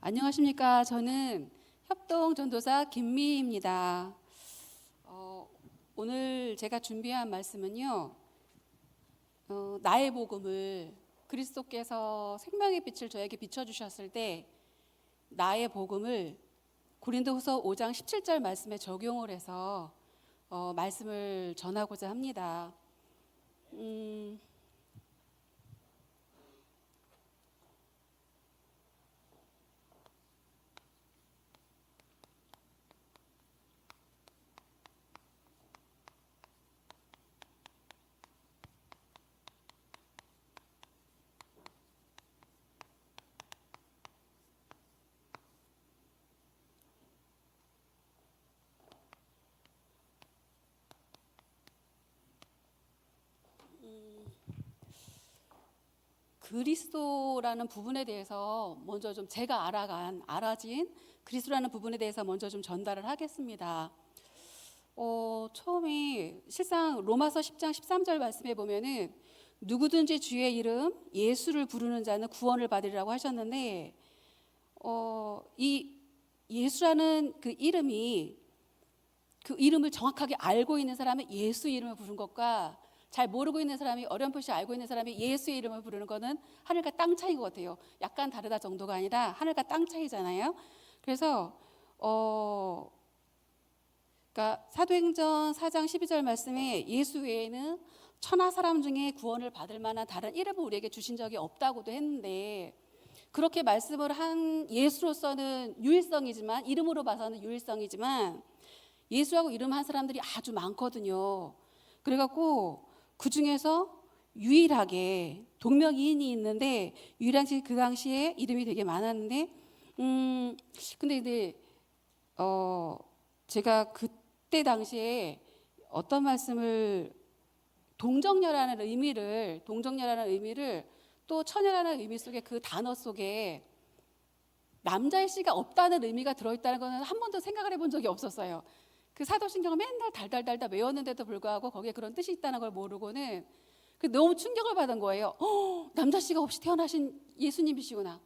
안녕하십니까. 저는 협동전도사 김미희입니다. 오늘 제가 준비한 말씀은요. 나의 복음을 그리스도께서 생명의 빛을 저에게 비춰주셨을 때 나의 복음을 고린도후서 5장 17절 말씀에 적용을 해서 말씀을 전하고자 합니다. 그리스도라는 부분에 대해서 먼저 좀 제가 알아진 그리스도라는 부분에 대해서 먼저 좀 전달을 하겠습니다. 처음에 실상 로마서 10장 13절 말씀에 보면은 누구든지 주의 이름 예수를 부르는 자는 구원을 받으리라고 하셨는데 이 예수라는 그 이름을 정확하게 알고 있는 사람은 예수 이름을 부른 것과 잘 모르고 있는 사람이 어렴풋이 알고 있는 사람이 예수의 이름을 부르는 거는 하늘과 땅 차이인 것 같아요. 약간 다르다 정도가 아니라 하늘과 땅 차이잖아요. 그래서 그러니까 사도행전 4장 12절 말씀에 예수 외에는 천하 사람 중에 구원을 받을 만한 다른 이름을 우리에게 주신 적이 없다고도 했는데, 그렇게 말씀을 한 예수로서는 유일성이지만, 이름으로 봐서는 유일성이지만 예수하고 이름 한 사람들이 아주 많거든요. 그래갖고 그 중에서 유일하게 동명이인이 있는데, 유일하게 그 당시에 이름이 되게 많았는데, 근데 제가 그때 당시에 어떤 말씀을 동정녀라는 의미를 또 처녀라는 의미 속에 그 단어 속에 남자의 씨가 없다는 의미가 들어있다는 것은 한 번도 생각을 해본 적이 없었어요. 그 사도신경을 맨날 달달달달 외웠는데도 불구하고 거기에 그런 뜻이 있다는 걸 모르고는 너무 충격을 받은 거예요. 남자 씨가 없이 태어나신 예수님이시구나.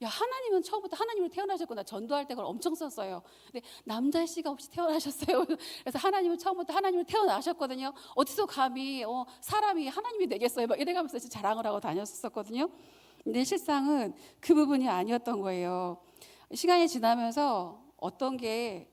야, 하나님은 처음부터 하나님으로 태어나셨구나. 전도할 때 그걸 엄청 썼어요. 근데 남자 씨가 없이 태어나셨어요. 그래서 하나님은 처음부터 하나님으로 태어나셨거든요. 어디서 감히 사람이 하나님이 되겠어요? 막 이래가면서 자랑을 하고 다녔었거든요. 근데 실상은 그 부분이 아니었던 거예요. 시간이 지나면서 어떤 게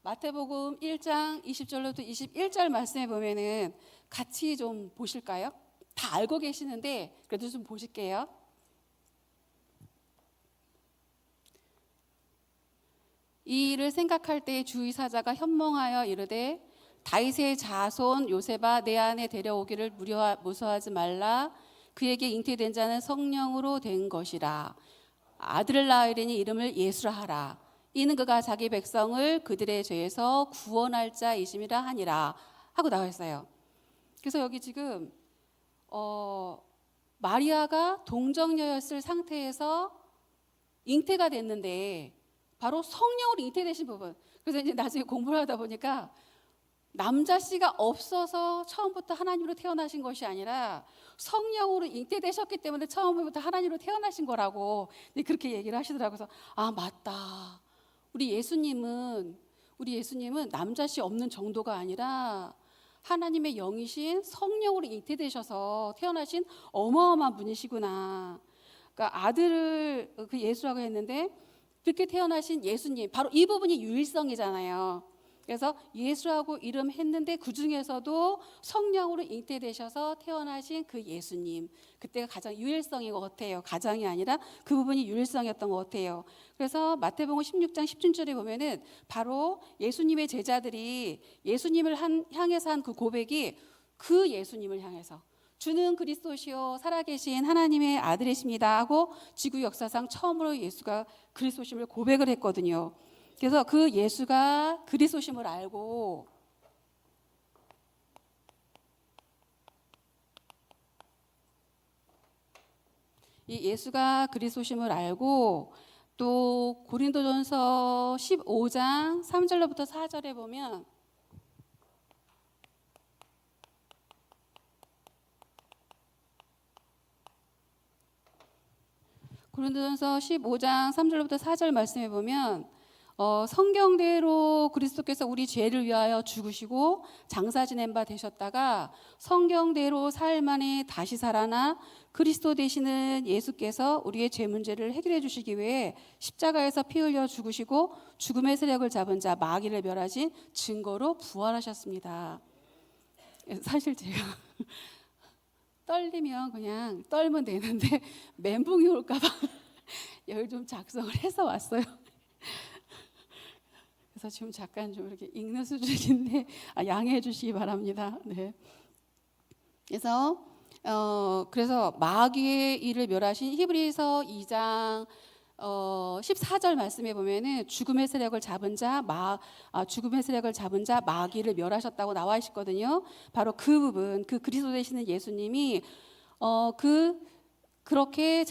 마태복음 1장 20절부터 21절 말씀에 보면은 같이 좀 보실까요? 다 알고 계시는데 그래도 좀 보실게요. 이 일을 생각할 때 주의 사자가 현몽하여 이르되 다윗의 자손 요셉아 내 안에 데려오기를 무서워하지 말라. 그에게 잉태된 자는 성령으로 된 것이라. 아들을 낳으리니 이름을 예수라 하라. 이는 그가 자기 백성을 그들의 죄에서 구원할 자이심이라 하니라 하고 나와 있어요. 그래서 여기 지금 마리아가 동정녀였을 상태에서 잉태가 됐는데 바로 성령으로 잉태되신 부분. 그래서 이제 나중에 공부를 하다 보니까 남자 씨가 없어서 처음부터 하나님으로 태어나신 것이 아니라 성령으로 잉태되셨기 때문에 처음부터 하나님으로 태어나신 거라고 그렇게 얘기를 하시더라고요. 그래서 맞다. 우리 예수님은 남자 씨 없는 정도가 아니라 하나님의 영이신 성령으로 잉태되셔서 태어나신 어마어마한 분이시구나. 그러니까 아들을 그 예수라고 했는데 그렇게 태어나신 예수님, 바로 이 부분이 유일성이잖아요. 그래서 예수라고 이름했는데 그 중에서도 성령으로 잉태되셔서 태어나신 그 예수님, 그때가 가장 유일성인 것 같아요. 가장이 아니라 그 부분이 유일성이었던 것 같아요. 그래서 마태복음 16장 17절에 보면은 바로 예수님의 제자들이 예수님을 향해서 한 그 고백이 그 예수님을 향해서 주는 그리스도시요 살아계신 하나님의 아들이십니다 하고 지구 역사상 처음으로 예수가 그리스도심을 고백을 했거든요. 그래서 그 예수가 그리스도심을 알고 이 예수가 그리스도심을 알고 또 고린도전서 15장 3절로부터 4절에 보면 고린도전서 15장 3절부터 4절 말씀해 보면 성경대로 그리스도께서 우리 죄를 위하여 죽으시고 장사 지낸 바 되셨다가 성경대로 사흘 만에 다시 살아나 그리스도 되시는 예수께서 우리의 죄 문제를 해결해 주시기 위해 십자가에서 피 흘려 죽으시고 죽음의 세력을 잡은 자 마귀를 멸하신 증거로 부활하셨습니다. 사실 제가 떨리면 그냥 떨면 되는데 멘붕이 올까 봐 열 좀 작성을 해서 왔어요. 그래서 지금 잠깐 좀 이렇게 읽는 수준인데 양해해 주시기 바랍니다. 네. 그래서 마귀의 일을 멸하신 히브리서 2장 14절 말씀해 보면은 죽음의 세력을 잡은 자 마귀를 멸하셨다고 나와 있거든요. 바로 그 부분, 그 그리스도 되시는 예수님이 그렇게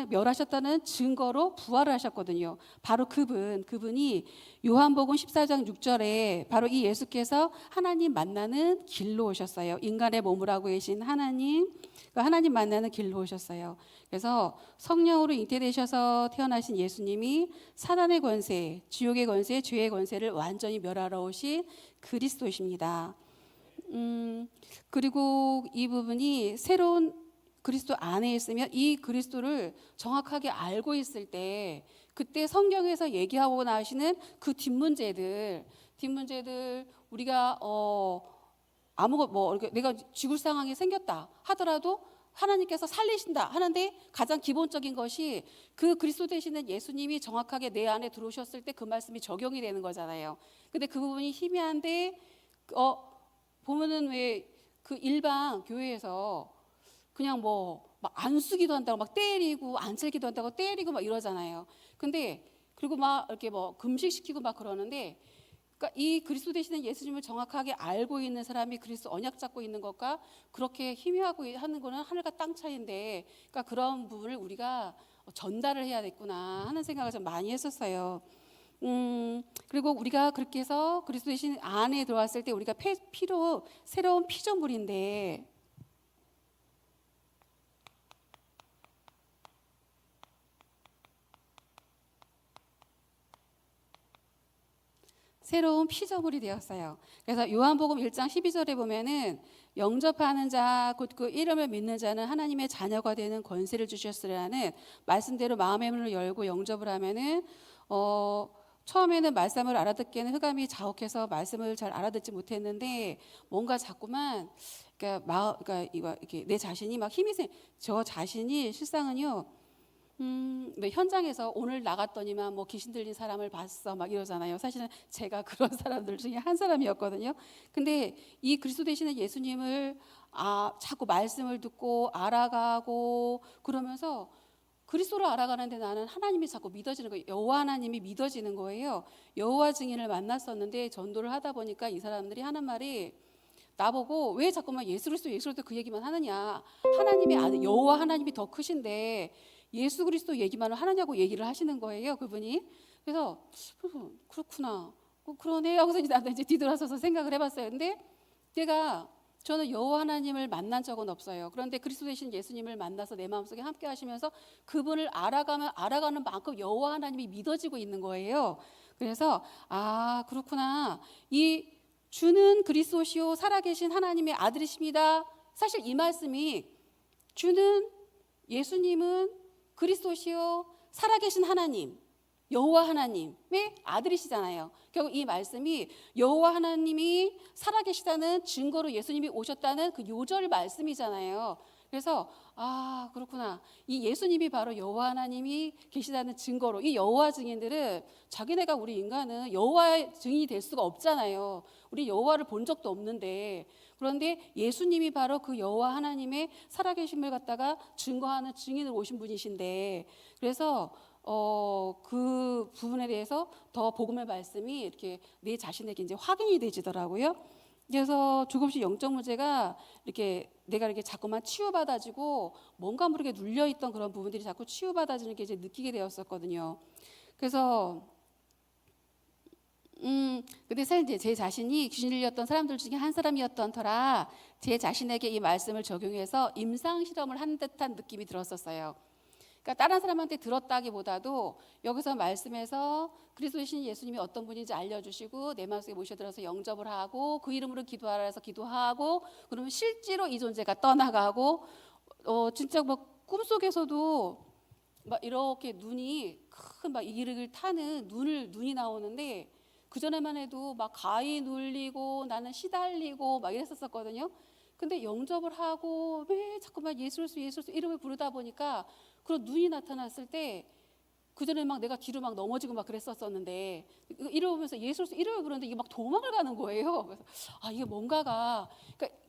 멸하셨다는 증거로 부활을 하셨거든요. 바로 그분이 요한복음 14장 6절에 바로 이 예수께서 하나님 만나는 길로 오셨어요. 인간의 몸을 하고 계신 하나님 만나는 길로 오셨어요. 그래서 성령으로 잉태되셔서 태어나신 예수님이 사단의 권세, 지옥의 권세, 죄의 권세를 완전히 멸하러 오신 그리스도이십니다. 그리고 이 부분이 새로운 그리스도 안에 있으면 이 그리스도를 정확하게 알고 있을 때 그때 성경에서 얘기하고 나시는 그 뒷문제들 우리가 내가 죽을 상황이 생겼다 하더라도 하나님께서 살리신다 하는데 가장 기본적인 것이 그 그리스도 되시는 예수님이 정확하게 내 안에 들어오셨을 때 그 말씀이 적용이 되는 거잖아요. 근데 그 부분이 희미한데 보면은 왜 그 일반 교회에서 그냥 막 안수기도 한다고 막 때리고 안슬기도 한다고 때리고 막 이러잖아요. 근데 그리고 막 이렇게 금식시키고 막 그러는데 그러니까 이 그리스도 되시는 예수님을 정확하게 알고 있는 사람이 그리스도 언약 잡고 있는 것과 그렇게 희미하고 하는 거는 하늘과 땅 차이인데 그러니까 그런 부분을 우리가 전달을 해야겠구나 하는 생각을 좀 많이 했었어요. 그리고 우리가 그렇게 해서 그리스도 되신 안에 들어왔을 때 우리가 피로 새로운 피조물인데 새로운 피조물이 되었어요. 그래서 요한복음 1장 12절에 보면은 영접하는 자 곧 그 이름을 믿는 자는 하나님의 자녀가 되는 권세를 주셨으라는 말씀대로 마음의 문을 열고 영접을 하면은 처음에는 말씀을 알아듣기에는 흑암이 자욱해서 말씀을 잘 알아듣지 못했는데 뭔가 자꾸만 그러니까 이렇게 내 자신이 막 저 자신이 실상은요. 현장에서 오늘 나갔더니만 귀신 들린 사람을 봤어 막 이러잖아요. 사실은 제가 그런 사람들 중에 한 사람이었거든요. 근데 이 그리스도 되시는 예수님을 자꾸 말씀을 듣고 알아가고 그러면서 그리스도를 알아가는데 나는 하나님이 자꾸 믿어지는 거예요. 여호와 하나님이 믿어지는 거예요. 여호와 증인을 만났었는데 전도를 하다 보니까 이 사람들이 하는 말이 나보고 왜 자꾸만 예수 그리스도 그 얘기만 하느냐. 하나님의 아들 여호와 하나님이 더 크신데 예수 그리스도 얘기만 하느냐고 얘기를 하시는 거예요, 그분이. 그래서 그렇구나. 그러네 하고서 이제 뒤돌아서서 생각을 해봤어요. 근데 저는 여호와 하나님을 만난 적은 없어요. 그런데 그리스도 되신 예수님을 만나서 내 마음속에 함께 하시면서 그분을 알아가는 만큼 여호와 하나님이 믿어지고 있는 거예요. 그래서 그렇구나. 이 주는 그리스도시요 살아계신 하나님의 아들이십니다. 사실 이 말씀이 주는 예수님은 그리스도시요 살아계신 하나님 여호와 하나님의 아들이시잖아요. 결국 이 말씀이 여호와 하나님이 살아계시다는 증거로 예수님이 오셨다는 그 요절 말씀이잖아요. 그래서 그렇구나. 이 예수님이 바로 여호와 하나님이 계시다는 증거로 이 여호와 증인들은 자기네가 우리 인간은 여호와의 증인이 될 수가 없잖아요. 우리 여호와를 본 적도 없는데 그런데 예수님이 바로 그 여호와 하나님의 살아계심을 갖다가 증거하는 증인으로 오신 분이신데 그래서 그 부분에 대해서 더 복음의 말씀이 이렇게 내 자신에게 이제 확인이 되지더라고요. 그래서 조금씩 영적 문제가 내가 이렇게 자꾸만 치유받아지고 뭔가 모르게 눌려있던 그런 부분들이 자꾸 치유받아지는 게 이제 느끼게 되었었거든요. 그래서 근데 사실 이제 제 자신이 귀신 들렸던 사람들 중에 한 사람이었던 터라 제 자신에게 이 말씀을 적용해서 임상 실험을 한 듯한 느낌이 들었었어요. 그러니까 다른 사람한테 들었다기보다도 여기서 말씀에서 그리스도이신 예수님이 어떤 분인지 알려주시고 내 마음속에 모셔들어서 영접을 하고 그 이름으로 기도하라 해서 기도하고 그러면 실제로 이 존재가 떠나가고 진짜 막 꿈속에서도 막 이렇게 눈이 큰 막 이를 타는 눈이 나오는데 그 전에만 해도 막 가위 눌리고 나는 시달리고 막 이랬었거든요. 근데 영접을 하고 왜 자꾸만 예수스 이름을 부르다 보니까 그런 눈이 나타났을 때 그 전에 막 내가 뒤로 막 넘어지고 막 그랬었었는데 이러면서 예수스 이름을 부르는데 이게 막 도망을 가는 거예요. 그래서 이게 뭔가가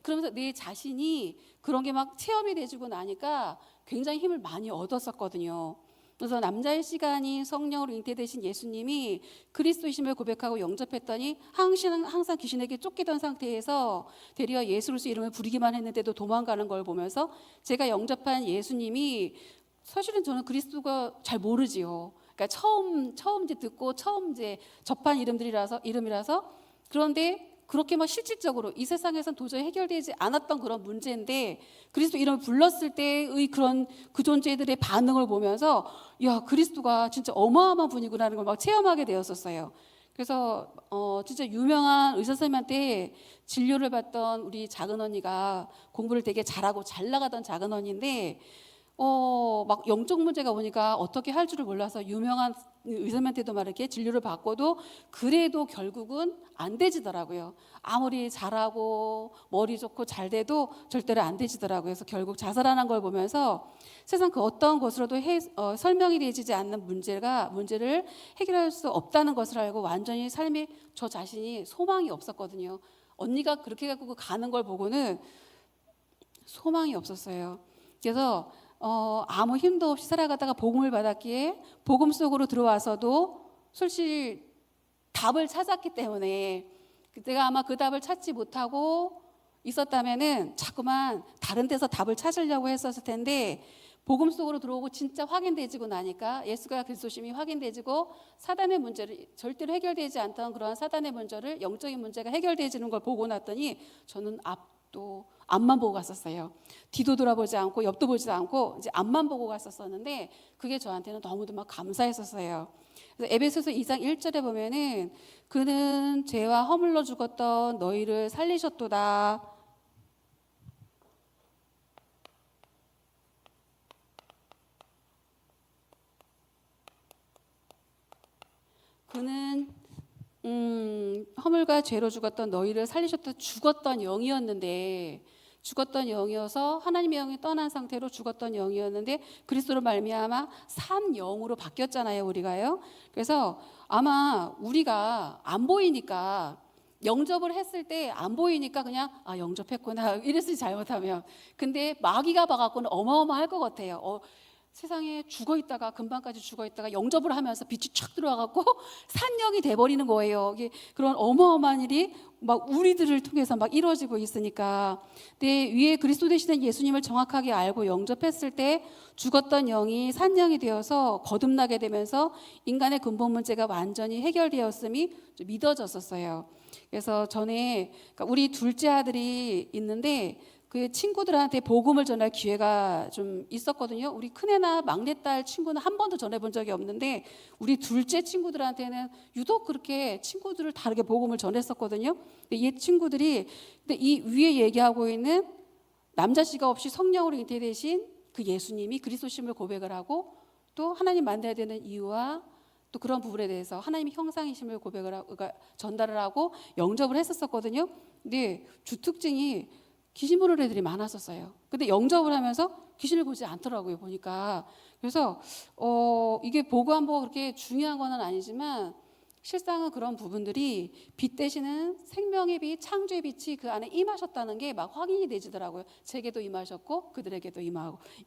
그러면서 내 자신이 그런 게 막 체험이 돼지고 나니까 굉장히 힘을 많이 얻었었거든요. 그래서 남자의 시간이 성령으로 잉태되신 예수님이 그리스도이심을 고백하고 영접했더니 항상 귀신에게 쫓기던 상태에서 되려 예수로서 이름을 부르기만 했는데도 도망가는 걸 보면서 제가 영접한 예수님이 사실은 저는 그리스도가 잘 모르지요. 그러니까 처음 이제 듣고 처음 이제 접한 이름이라서 그런데 그렇게 막 실질적으로 이 세상에선 도저히 해결되지 않았던 그런 문제인데 그리스도 이름을 불렀을 때의 그런 그 존재들의 반응을 보면서 야 그리스도가 진짜 어마어마한 분이구나라는 걸 막 체험하게 되었었어요. 그래서 진짜 유명한 의사 선생님한테 진료를 받던 우리 작은 언니가 공부를 되게 잘하고 잘 나가던 작은 언니인데 막 영적 문제가 오니까 어떻게 할 줄을 몰라서 유명한 의사한테도 막 이렇게 진료를 받고도 그래도 결국은 안 되지더라고요. 아무리 잘하고 머리 좋고 잘 돼도 절대로 안 되지더라고요. 그래서 결국 자살하는 걸 보면서 세상 그 어떤 것으로도 설명이 되지 않는 문제를 해결할 수 없다는 것을 알고 완전히 삶에 저 자신이 소망이 없었거든요. 언니가 그렇게 갖고 가는 걸 보고는 소망이 없었어요. 그래서 아무 힘도 없이 살아가다가 복음을 받았기에 복음 속으로 들어와서도 솔직히 답을 찾았기 때문에 내가 아마 그 답을 찾지 못하고 있었다면은 자꾸만 다른 데서 답을 찾으려고 했었을 텐데 복음 속으로 들어오고 진짜 확인되지고 나니까 예수가 그리스도심이 확인되지고 사단의 문제를 절대로 해결되지 않던 그러한 사단의 문제를 영적인 문제가 해결되지는 걸 보고 났더니 저는 앞만 보고 갔었어요. 뒤도 돌아보지 않고 옆도 보지도 않고 이제 앞만 보고 갔었었는데 그게 저한테는 너무도 막 감사했었어요. 그래서 에베소서 2장 1절에 보면은 그는 죄와 허물로 죽었던 너희를 살리셨도다. 그는 허물과 죄로 죽었던 너희를 살리셨다. 죽었던 영이어서 하나님의 영이 떠난 상태로 죽었던 영이었는데 그리스도로 말미암아 산 영으로 바뀌었잖아요, 우리가요. 그래서 아마 우리가 안 보이니까 영접을 했을 때 안 보이니까 그냥 영접했구나 이랬으니 잘못하면. 근데 마귀가 봐갖고는 어마어마할 것 같아요. 세상에 죽어있다가 금방까지 죽어있다가 영접을 하면서 빛이 촥 들어와갖고 산영이 돼버리는 거예요. 이게 그런 어마어마한 일이 막 우리들을 통해서 막 이루어지고 있으니까. 내 위에 그리스도 되시는 예수님을 정확하게 알고 영접했을 때 죽었던 영이 산영이 되어서 거듭나게 되면서 인간의 근본 문제가 완전히 해결되었음이 믿어졌었어요. 그래서 전에 우리 둘째 아들이 있는데 그 친구들한테 복음을 전할 기회가 좀 있었거든요. 우리 큰애나 막내딸 친구는 한 번도 전해본 적이 없는데 우리 둘째 친구들한테는 유독 그렇게 친구들을 다르게 복음을 전했었거든요. 근데 이 친구들이 근데 이 위에 얘기하고 있는 남자씨가 없이 성령으로 잉태되신 그 예수님이 그리스도심을 고백을 하고 또 하나님 만나야 되는 이유와 또 그런 부분에 대해서 하나님의 형상이심을 전달을 하고 영접을 했었거든요. 근데 주특징이 귀신 보는 애들이 많았었어요. 근데 영접을 하면서 귀신을 보지 않더라고요, 보니까. 그래서 이게 보고 안 보고 그렇게 중요한 건 아니지만 실상은 그런 부분들이 빛 되시는 생명의 빛, 창조의 빛이 그 안에 임하셨다는 게 막 확인이 되지더라고요. 제게도 임하셨고 그들에게도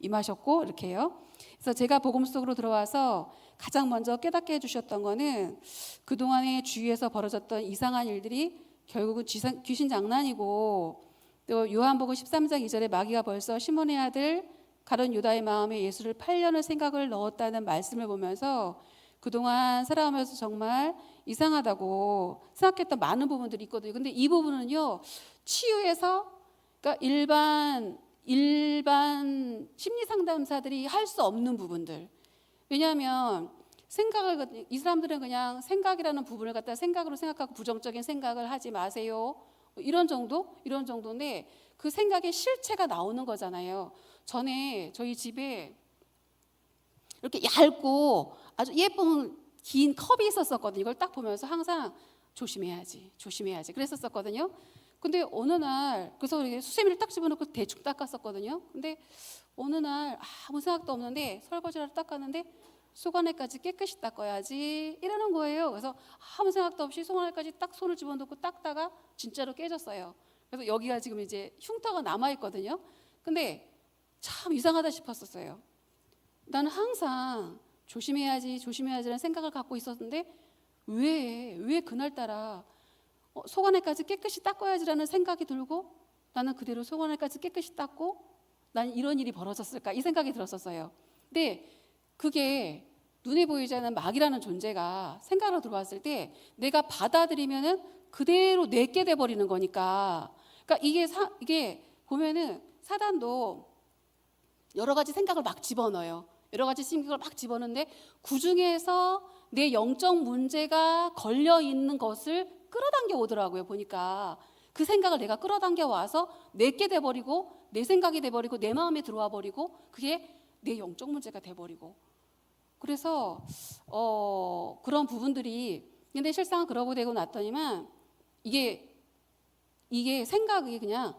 임하셨고 이렇게요. 그래서 제가 복음 속으로 들어와서 가장 먼저 깨닫게 해주셨던 거는 그동안의 주위에서 벌어졌던 이상한 일들이 결국은 귀신 장난이고 또 요한복음 13장 2절에 마귀가 벌써 시몬의 아들 가룟 유다의 마음에 예수를 팔려는 생각을 넣었다는 말씀을 보면서 그동안 살아오면서 정말 이상하다고 생각했던 많은 부분들이 있거든요. 근데 이 부분은요 치유에서 그러니까 일반 일반 심리 상담사들이 할 수 없는 부분들. 왜냐하면 이 사람들은 그냥 생각이라는 부분을 갖다 생각으로 생각하고 부정적인 생각을 하지 마세요. 이런 정도인데 그 생각의 실체가 나오는 거잖아요. 전에 저희 집에 이렇게 얇고 아주 예쁜 긴 컵이 있었거든요. 이걸 딱 보면서 항상 조심해야지 그랬었거든요. 근데 어느 날 그래서 이렇게 수세미를 딱 집어넣고 대충 닦았었거든요. 근데 어느 날 아무 생각도 없는데 설거지를 닦았는데 수건에까지 깨끗이 닦아야지 이러는 거예요. 그래서 아무 생각도 없이 수건에까지 딱 손을 집어넣고 닦다가 진짜로 깨졌어요. 그래서 여기가 지금 이제 흉터가 남아 있거든요. 근데 참 이상하다 싶었었어요. 나는 항상 조심해야지라는 생각을 갖고 있었는데 왜 그날따라 속안에까지 깨끗이 닦아야지라는 생각이 들고 나는 그대로 속안에까지 깨끗이 닦고 난 이런 일이 벌어졌을까 이 생각이 들었었어요. 근데 그게 눈에 보이지 않는 마귀라는 존재가 생각으로 들어왔을 때 내가 받아들이면은 그대로 내게 돼 버리는 거니까. 그러니까 이게 보면은 사단도 여러 가지 생각을 막 집어넣어요. 여러 가지 생각을 막 집어넣는데 그 중에서 내 영적 문제가 걸려 있는 것을 끌어당겨 오더라고요. 보니까 그 생각을 내가 끌어당겨 와서 내게 돼 버리고 내 생각이 돼 버리고 내 마음에 들어와 버리고 그게 내 영적 문제가 돼 버리고. 그래서 그런 부분들이 근데 실상은 그러고 되고 났더니만 이게 생각이 그냥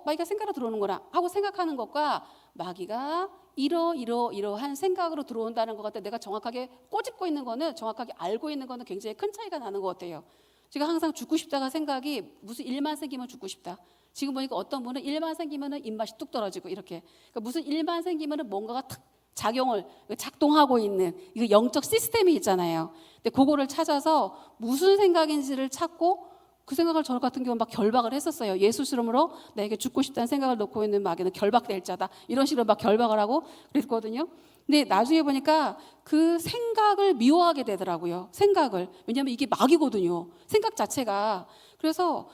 마귀가 생각으로 들어오는 거라 하고 생각하는 것과 마귀가 이러한 생각으로 들어온다는 것 같아 내가 정확하게 꼬집고 있는 거는 정확하게 알고 있는 거는 굉장히 큰 차이가 나는 것 같아요. 제가 항상 죽고 싶다가 생각이 무슨 일만 생기면 죽고 싶다. 지금 보니까 어떤 분은 일만 생기면은 입맛이 뚝 떨어지고 이렇게 그러니까 무슨 일만 생기면은 뭔가가 탁 작동하고 있는 이거 영적 시스템이 있잖아요. 근데 그거를 찾아서 무슨 생각인지를 찾고 그 생각을 저 같은 경우 막 결박을 했었어요. 예수 이름으로 나에게 죽고 싶다는 생각을 놓고 있는 마귀는 결박될 자다. 이런 식으로 막 결박을 하고 그랬거든요. 근데 나중에 보니까 그 생각을 미워하게 되더라고요. 생각을. 왜냐하면 이게 마귀거든요. 생각 자체가. 그래서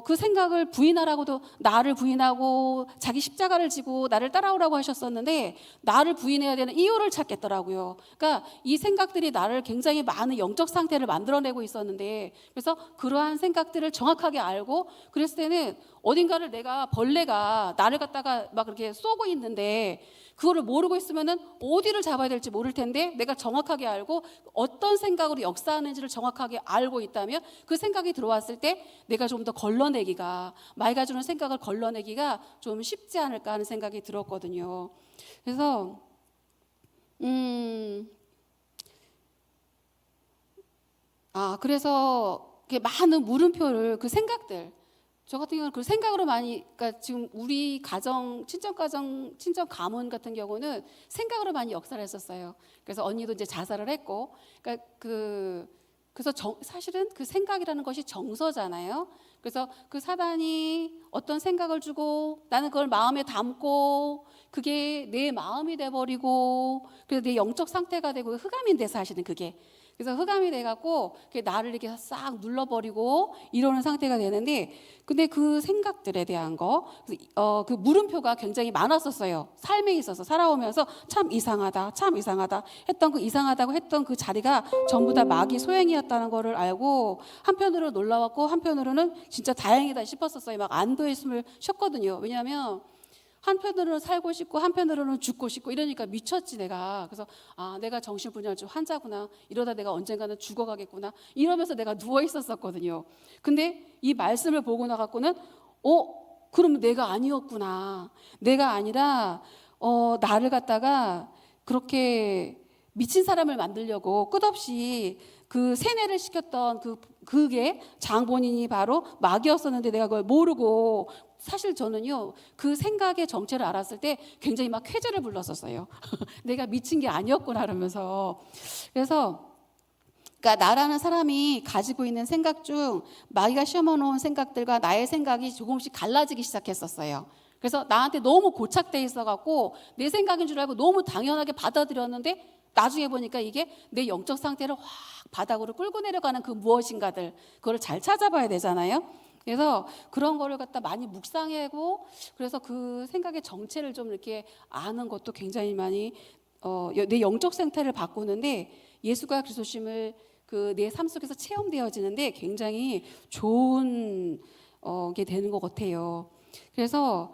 그 생각을 부인하라고도 나를 부인하고 자기 십자가를 지고 나를 따라오라고 하셨었는데 나를 부인해야 되는 이유를 찾겠더라고요. 그러니까 이 생각들이 나를 굉장히 많은 영적 상태를 만들어내고 있었는데 그래서 그러한 생각들을 정확하게 알고 그랬을 때는 어딘가를 벌레가 나를 갖다가 막 그렇게 쏘고 있는데 그거를 모르고 있으면은 어디를 잡아야 될지 모를 텐데 내가 정확하게 알고 어떤 생각으로 역사하는지를 정확하게 알고 있다면 그 생각이 들어왔을 때 내가 좀 더 걸러내기가 마귀가 주는 생각을 걸러내기가 좀 쉽지 않을까 하는 생각이 들었거든요. 그래서 그래서 많은 물음표를 그 생각들 저 같은 경우는 그 생각으로 많이 그러니까 지금 우리 친정 가문 같은 경우는 생각으로 많이 역사를 했었어요. 그래서 언니도 이제 자살을 했고 그러니까 그래서 사실은 그 생각이라는 것이 정서잖아요. 그래서 그 사단이 어떤 생각을 주고 나는 그걸 마음에 담고 그게 내 마음이 돼버리고 그래서 내 영적 상태가 되고 흑암인데 사실은 그게 그래서 흑암이 돼갖고 나를 이렇게 싹 눌러버리고 이러는 상태가 되는데 근데 그 생각들에 대한 그 물음표가 굉장히 많았었어요. 삶에 있어서 살아오면서 참 이상하다 이상하다고 했던 그 자리가 전부 다 마귀 소행이었다는 거를 알고 한편으로 놀라웠고 한편으로는 진짜 다행이다 싶었었어요. 막 안도의 숨을 쉬었거든요. 왜냐하면 한편으로는 살고 싶고 한편으로는 죽고 싶고 이러니까 미쳤지 내가. 그래서 내가 정신분열증 환자구나. 이러다 내가 언젠가는 죽어가겠구나. 이러면서 내가 누워 있었거든요. 근데 이 말씀을 보고 나갖고는 그러면 내가 아니었구나. 내가 아니라 나를 갖다가 그렇게 미친 사람을 만들려고 끝없이 그 세뇌를 시켰던 그게 장본인이 바로 마귀였었는데 내가 그걸 모르고 사실 저는요 그 생각의 정체를 알았을 때 굉장히 막 쾌재를 불렀었어요. 내가 미친 게 아니었구나 그러면서. 그래서 그러니까 나라는 사람이 가지고 있는 생각 중 마귀가 심어놓은 생각들과 나의 생각이 조금씩 갈라지기 시작했었어요. 그래서 나한테 너무 고착돼 있어갖고 내 생각인 줄 알고 너무 당연하게 받아들였는데 나중에 보니까 이게 내 영적 상태를 확 바닥으로 끌고 내려가는 그 무엇인가들 그걸 잘 찾아봐야 되잖아요. 그래서 그런 거를 갖다 많이 묵상하고 그래서 그 생각의 정체를 좀 이렇게 아는 것도 굉장히 많이 내 영적 상태를 바꾸는데 예수가 그리스도심을 그 내 삶 속에서 체험되어지는데 굉장히 좋은 게 되는 것 같아요. 그래서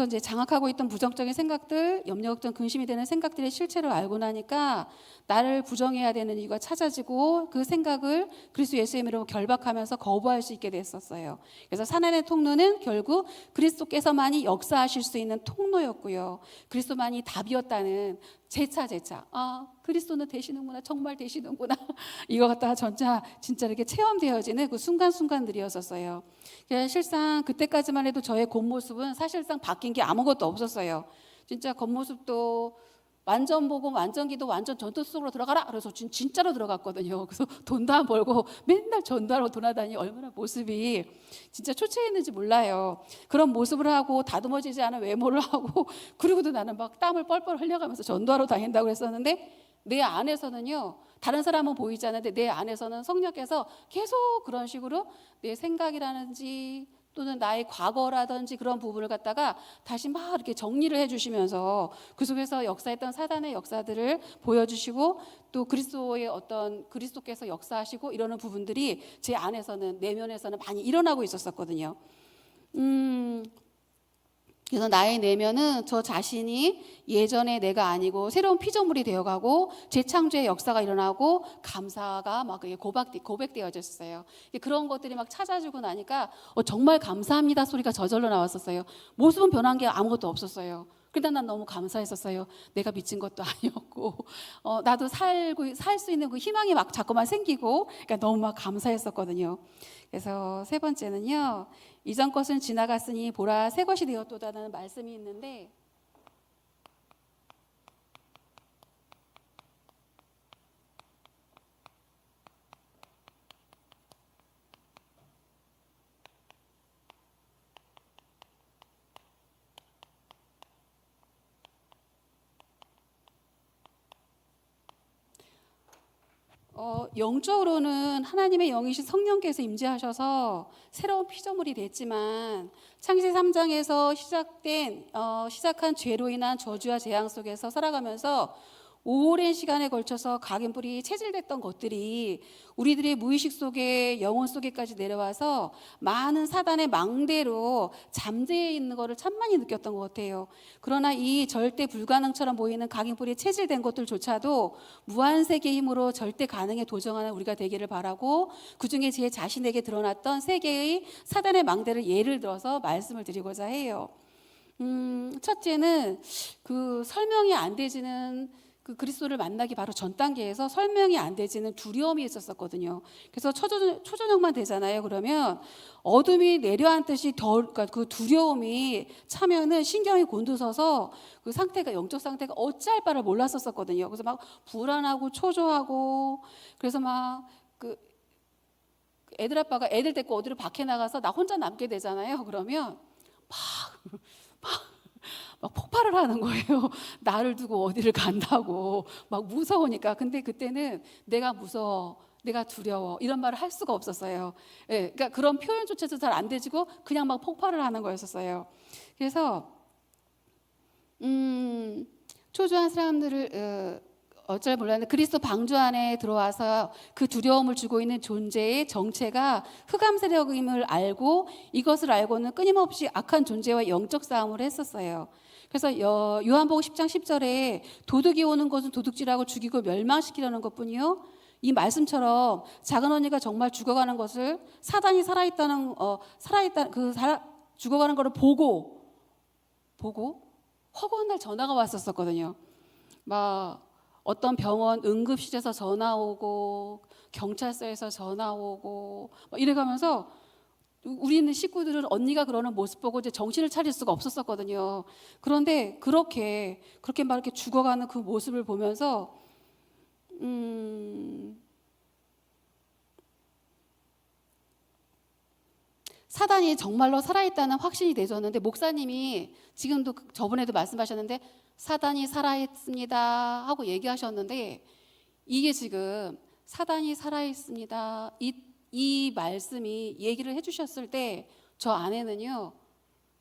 이제 장악하고 있던 부정적인 생각들, 염려, 걱정, 근심이 되는 생각들의 실체를 알고 나니까 나를 부정해야 되는 이유가 찾아지고 그 생각을 그리스도 예수의 이름으로 결박하면서 거부할 수 있게 됐었어요. 그래서 사난의 통로는 결국 그리스도께서만이 역사하실 수 있는 통로였고요. 그리스도만이 답이었다는 재차 그리스도는 되시는구나, 정말 되시는구나 이거 갖다가 진짜 이렇게 체험되어지는 그 순간순간들이었었어요. 실상 그때까지만 해도 저의 겉모습은 사실상 바뀐 게 아무것도 없었어요. 진짜 겉모습도 완전 복음, 완전 기도, 완전 전도 속으로 들어가라. 그래서 진짜로 들어갔거든요. 그래서 돈도 안 벌고 맨날 전도하러 돌아다니 얼마나 모습이 진짜 초췌했는지 몰라요. 그런 모습을 하고 다듬어지지 않은 외모를 하고 그리고도 나는 막 땀을 뻘뻘 흘려가면서 전도하러 다닌다고 했었는데 내 안에서는요. 다른 사람은 보이지 않는데 내 안에서는 성령께서 계속 그런 식으로 내 생각이라든지 또는 나의 과거라든지 그런 부분을 갖다가 다시 막 이렇게 정리를 해주시면서 그 속에서 역사했던 사단의 역사들을 보여주시고 또 그리스도의 어떤 그리스도께서 역사하시고 이러는 부분들이 제 안에서는 내면에서는 많이 일어나고 있었거든요. 그래서 나의 내면은 저 자신이 예전의 내가 아니고 새로운 피조물이 되어가고 재창조의 역사가 일어나고 감사가 막 고백되어졌어요. 그런 것들이 막 찾아주고 나니까 정말 감사합니다 소리가 저절로 나왔었어요. 모습은 변한 게 아무것도 없었어요. 근데 난 너무 감사했었어요. 내가 미친 것도 아니었고 나도 살 수 있는 그 희망이 막 자꾸만 생기고 그러니까 너무 막 감사했었거든요. 그래서 세 번째는요. 이전 것은 지나갔으니 보라 새 것이 되었도다라는 말씀이 있는데 영적으로는 하나님의 영이신 성령께서 임재하셔서 새로운 피조물이 됐지만 창세기 3장에서 시작한 죄로 인한 저주와 재앙 속에서 살아가면서 오랜 시간에 걸쳐서 각인뿔이 체질됐던 것들이 우리들의 무의식 속에 영혼 속에까지 내려와서 많은 사단의 망대로 잠재해 있는 것을 참 많이 느꼈던 것 같아요. 그러나 이 절대 불가능처럼 보이는 각인뿔이 체질된 것들조차도 무한세계의 힘으로 절대 가능에 도전하는 우리가 되기를 바라고 그중에 제 자신에게 드러났던 세 개의 사단의 망대를 예를 들어서 말씀을 드리고자 해요. 첫째는 그 설명이 안 되지는 그 그리스도를 만나기 바로 전 단계에서 설명이 안 되지는 두려움이 있었거든요. 그래서 초저녁만 되잖아요. 그러면 어둠이 내려앉듯이 그러니까 그 두려움이 차면은 신경이 곤두서서 그 상태가 영적 상태가 어찌할 바를 몰랐었거든요. 그래서 막 불안하고 초조하고 그래서 막 그 애들 아빠가 애들 데리고 어디로 밖에 나가서 나 혼자 남게 되잖아요. 그러면 막 폭발을 하는 거예요. 나를 두고 어디를 간다고 막 무서우니까. 근데 그때는 내가 무서워, 내가 두려워 이런 말을 할 수가 없었어요. 예, 그러니까 그런 표현조차도 잘 안 되지고 그냥 막 폭발을 하는 거였었어요. 그래서 초조한 사람들을 어쩔 몰랐는데 그리스도 방주 안에 들어와서 그 두려움을 주고 있는 존재의 정체가 흑암 세력임을 알고 이것을 알고는 끊임없이 악한 존재와 영적 싸움을 했었어요. 그래서 요한복음 10장 10절에 도둑이 오는 것은 도둑질하고 죽이고 멸망시키려는 것뿐이요. 이 말씀처럼 작은 언니가 정말 죽어가는 것을 사단이 죽어가는 것을 보고 허구한 날 전화가 왔었거든요. 막 어떤 병원 응급실에서 전화 오고 경찰서에서 전화 오고 막 이래가면서 우리는 식구들은 언니가 그러는 모습 보고 이제 정신을 차릴 수가 없었거든요. 그런데 그렇게 막 이렇게 죽어가는 그 모습을 보면서 사단이 정말로 살아있다는 확신이 되졌는데 목사님이 지금도 저번에도 말씀하셨는데 사단이 살아있습니다 하고 얘기하셨는데 이게 지금 사단이 살아있습니다 이 말씀이 얘기를 해주셨을 때 저 아내는요,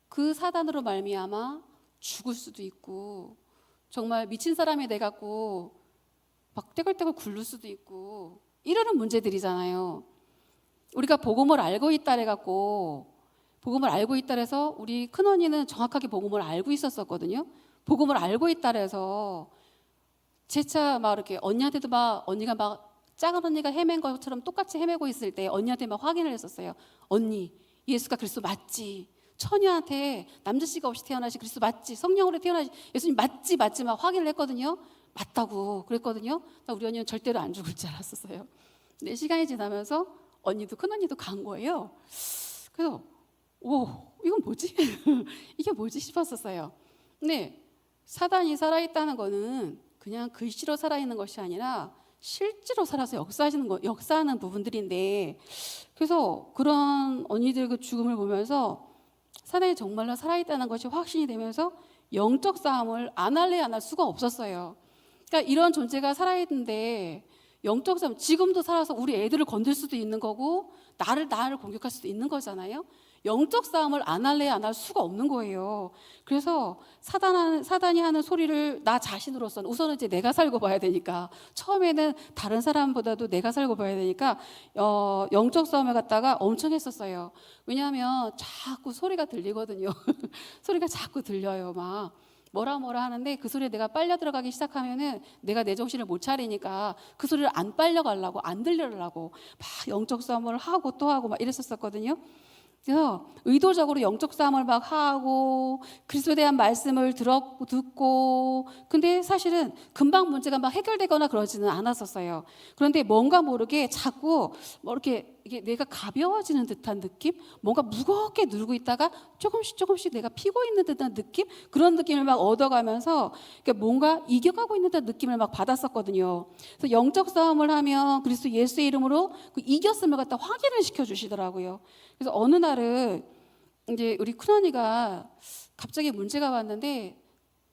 그 사단으로 말미암아 죽을 수도 있고 정말 미친 사람이 돼갖고 막 떼굴떼굴 굴를 수도 있고 이러는 문제들이잖아요. 우리가 복음을 알고 있다 해갖고 복음을 알고 있다 해서 우리 큰언니는 정확하게 복음을 알고 있었거든요. 복음을 알고 있다 해서 제 차 막 이렇게 언니한테도 막 언니가 막 작은 언니가 헤맨 것처럼 똑같이 헤매고 있을 때 언니한테 막 확인을 했었어요. 언니, 예수가 그리스도 맞지? 처녀한테 남자씨가 없이 태어나신 그리스도 맞지? 성령으로 태어나신 예수님 맞지? 맞지? 막 확인을 했거든요. 맞다고 그랬거든요. 우리 언니는 절대로 안 죽을 줄 알았었어요. 근데 시간이 지나면서 언니도 큰언니도 간 거예요. 그래서 오, 이건 뭐지? 이게 뭐지 싶었었어요. 근데 사단이 살아있다는 거는 그냥 글씨로 살아있는 것이 아니라 실제로 살아서 역사하는 부분들인데, 그래서 그런 언니들 그 죽음을 보면서 사단이 정말로 살아있다는 것이 확신이 되면서 영적 싸움을 안 할래 안 할 수가 없었어요. 그러니까 이런 존재가 살아있는데 영적 싸움, 지금도 살아서 우리 애들을 건들 수도 있는 거고 나를 공격할 수도 있는 거잖아요. 영적 싸움을 안 할래 안 할 수가 없는 거예요. 그래서 사단이 하는 소리를 나 자신으로서는 우선은 이제 내가 살고 봐야 되니까, 처음에는 다른 사람보다도 내가 살고 봐야 되니까 영적 싸움을 갖다가 엄청 했었어요. 왜냐하면 자꾸 소리가 들리거든요. 소리가 자꾸 들려요. 막 뭐라 하는데 그 소리에 내가 빨려 들어가기 시작하면은 내가 내 정신을 못 차리니까 그 소리를 안 빨려가려고, 안 들려가려고 막 영적 싸움을 하고 또 하고 막 이랬었거든요. 그래서 의도적으로 영적 싸움을 막 하고 그리스도에 대한 말씀을 듣고, 근데 사실은 금방 문제가 막 해결되거나 그러지는 않았었어요. 그런데 뭔가 모르게 자꾸 뭐 이렇게 이게 내가 가벼워지는 듯한 느낌, 뭔가 무겁게 누르고 있다가 조금씩 내가 피고 있는 듯한 느낌, 그런 느낌을 막 얻어가면서 뭔가 이겨가고 있는 듯한 느낌을 막 받았었거든요. 그래서 영적 싸움을 하면 그리스도 예수의 이름으로 그 이겼음을 갖다 확인을 시켜주시더라고요. 그래서 어느 날은 이제 우리 큰언니가 갑자기 문제가 왔는데,